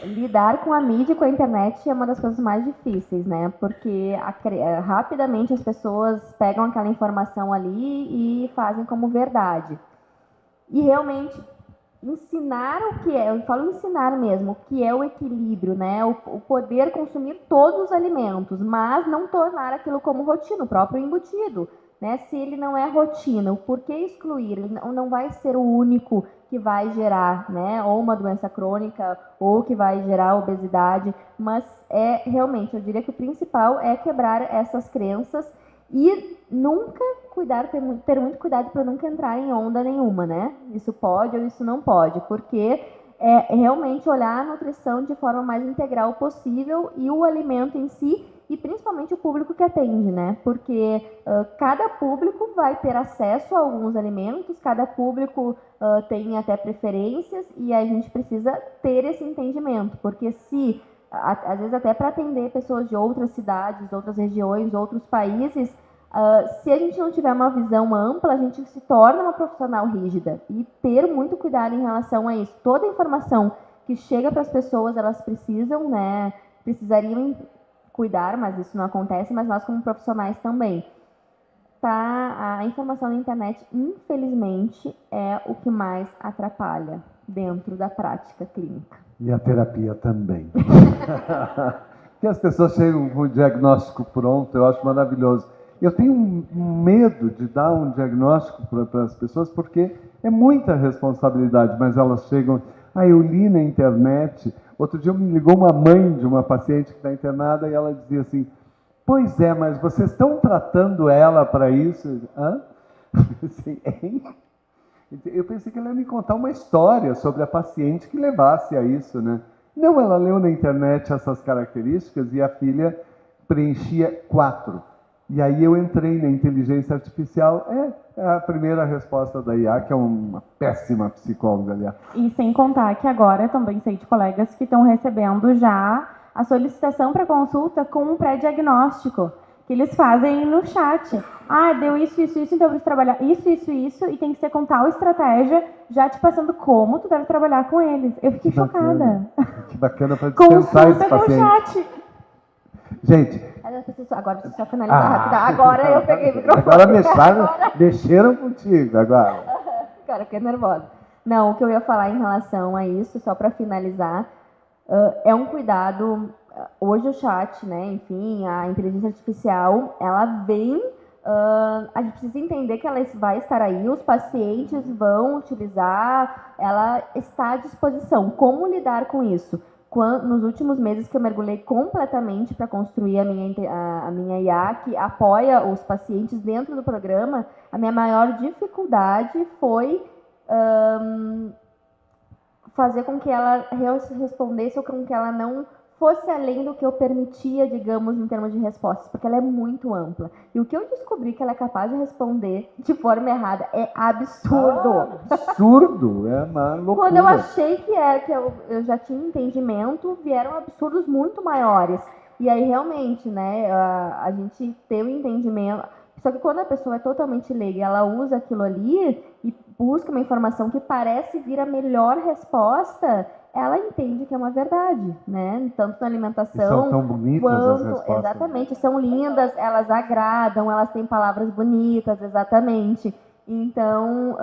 Lidar com a mídia e com a internet é uma das coisas mais difíceis, né? Porque rapidamente as pessoas pegam aquela informação ali e fazem como verdade. E realmente ensinar o que é, eu falo ensinar mesmo, o que é o equilíbrio, né? O poder consumir todos os alimentos, mas não tornar aquilo como rotina, o próprio embutido, né? Se ele não é rotina, por que excluir? Ele não vai ser o único que vai gerar, né, ou uma doença crônica, ou que vai gerar obesidade, mas realmente, eu diria que o principal é quebrar essas crenças e nunca ter muito cuidado para nunca entrar em onda nenhuma, né? Isso pode ou isso não pode, porque é realmente olhar a nutrição de forma mais integral possível e o alimento em si, e principalmente o público que atende, né? Porque cada público vai ter acesso a alguns alimentos, cada público tem até preferências e a gente precisa ter esse entendimento, porque se, às vezes até para atender pessoas de outras cidades, outras regiões, outros países, Se a gente não tiver uma visão ampla, a gente se torna uma profissional rígida. E ter muito cuidado em relação a isso. Toda a informação que chega para as pessoas, elas precisam, né, precisariam cuidar, mas isso não acontece, mas nós como profissionais também. A informação na internet, infelizmente, é o que mais atrapalha dentro da prática clínica. E a terapia também. Porque as pessoas chegam com o diagnóstico pronto, eu acho maravilhoso. Eu tenho medo de dar um diagnóstico para as pessoas, porque é muita responsabilidade, mas elas chegam... eu li na internet. Outro dia me ligou uma mãe de uma paciente que está internada e ela dizia assim, pois é, mas vocês estão tratando ela para isso? Hã? Eu pensei que ela ia me contar uma história sobre a paciente que levasse a isso, né? Não, ela leu na internet essas características e a filha preenchia 4. E aí eu entrei na inteligência artificial, é a primeira resposta da IA, que é uma péssima psicóloga, aliás. E sem contar que agora também sei de colegas que estão recebendo já a solicitação para consulta com um pré-diagnóstico, que eles fazem no chat. Deu isso, então eu preciso trabalhar isso, e tem que ser com tal estratégia, já te passando como tu deve trabalhar com eles. Eu fiquei chocada. Que bacana para dispensar esse paciente. Com chat. Gente... Agora preciso só finalizar rápido. Agora eu peguei o microfone. Agora mexeram contigo, agora. Cara, fiquei nervosa. Não, o que eu ia falar em relação a isso, só para finalizar, é um cuidado. Hoje o chat, né, enfim, a inteligência artificial, ela vem... a gente precisa entender que ela vai estar aí, os pacientes vão utilizar, ela está à disposição. Como lidar com isso? Nos últimos meses que eu mergulhei completamente para construir a minha IA, que apoia os pacientes dentro do programa, a minha maior dificuldade foi fazer com que ela respondesse ou com que ela não fosse além do que eu permitia, digamos, em termos de respostas, porque ela é muito ampla. E o que eu descobri que ela é capaz de responder de forma errada é absurdo. Absurdo, é uma loucura. Quando eu achei que eu já tinha entendimento, vieram absurdos muito maiores. E aí, realmente, né, a gente tem o entendimento... Só que quando a pessoa é totalmente leiga, ela usa aquilo ali e busca uma informação que parece vir a melhor resposta, ela entende que é uma verdade, né? Tanto na alimentação... E são tão bonitas as respostas. Exatamente, são lindas, elas agradam, elas têm palavras bonitas, exatamente. Então,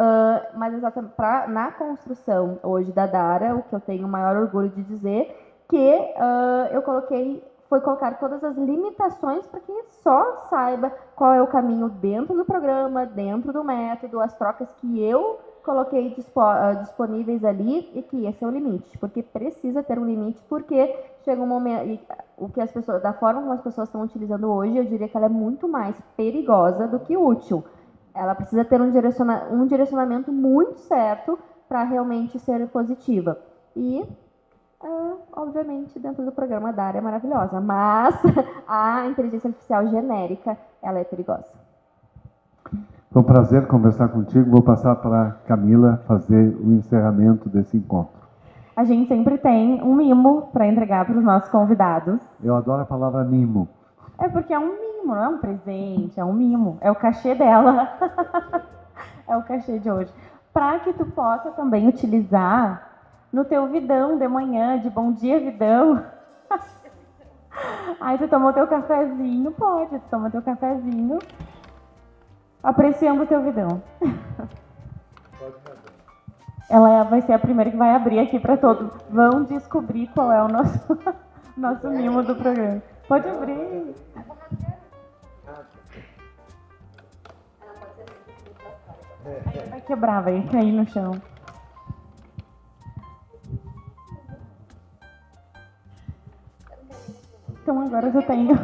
mas exatamente na construção hoje da Dara, o que eu tenho o maior orgulho de dizer, que eu foi colocar todas as limitações para que só saiba qual é o caminho dentro do programa, dentro do método, as trocas que eu coloquei disponíveis ali e que esse é o limite, porque precisa ter um limite, porque chega um momento, da forma como as pessoas estão utilizando hoje, eu diria que ela é muito mais perigosa do que útil. Ela precisa ter um direcionamento muito certo para realmente ser positiva. E obviamente, dentro do programa da área é maravilhosa, mas a inteligência artificial genérica, ela é perigosa. Foi um prazer conversar contigo. Vou passar para a Camila fazer o encerramento desse encontro. A gente sempre tem um mimo para entregar para os nossos convidados. Eu adoro a palavra mimo. É porque é um mimo, não é um presente, é um mimo. É o cachê dela. É o cachê de hoje. Para que tu possa também utilizar no teu vidão de manhã, de bom dia, vidão. Aí tu tomou teu cafezinho, tu toma teu cafezinho, apreciando o teu vidão. Ela vai ser a primeira que vai abrir aqui para todos. Vão descobrir qual é o nosso mimo do programa. Pode abrir. Vai quebrar, vai cair no chão. Então agora eu tenho.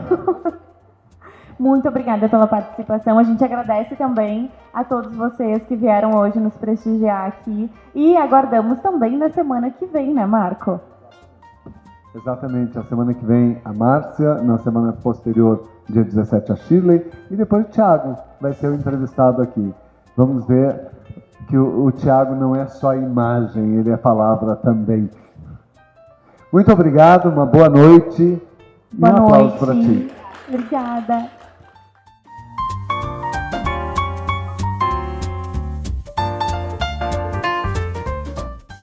Muito obrigada pela participação. A gente agradece também a todos vocês que vieram hoje nos prestigiar aqui. E aguardamos também na semana que vem, né, Marco? Exatamente. A semana que vem a Márcia, na semana posterior, dia 17, a Shirley. E depois o Thiago vai ser o entrevistado aqui. Vamos ver que o Thiago não é só imagem, ele é palavra também. Muito obrigado, uma boa noite. Boa e um aplauso noite. para ti. Obrigada.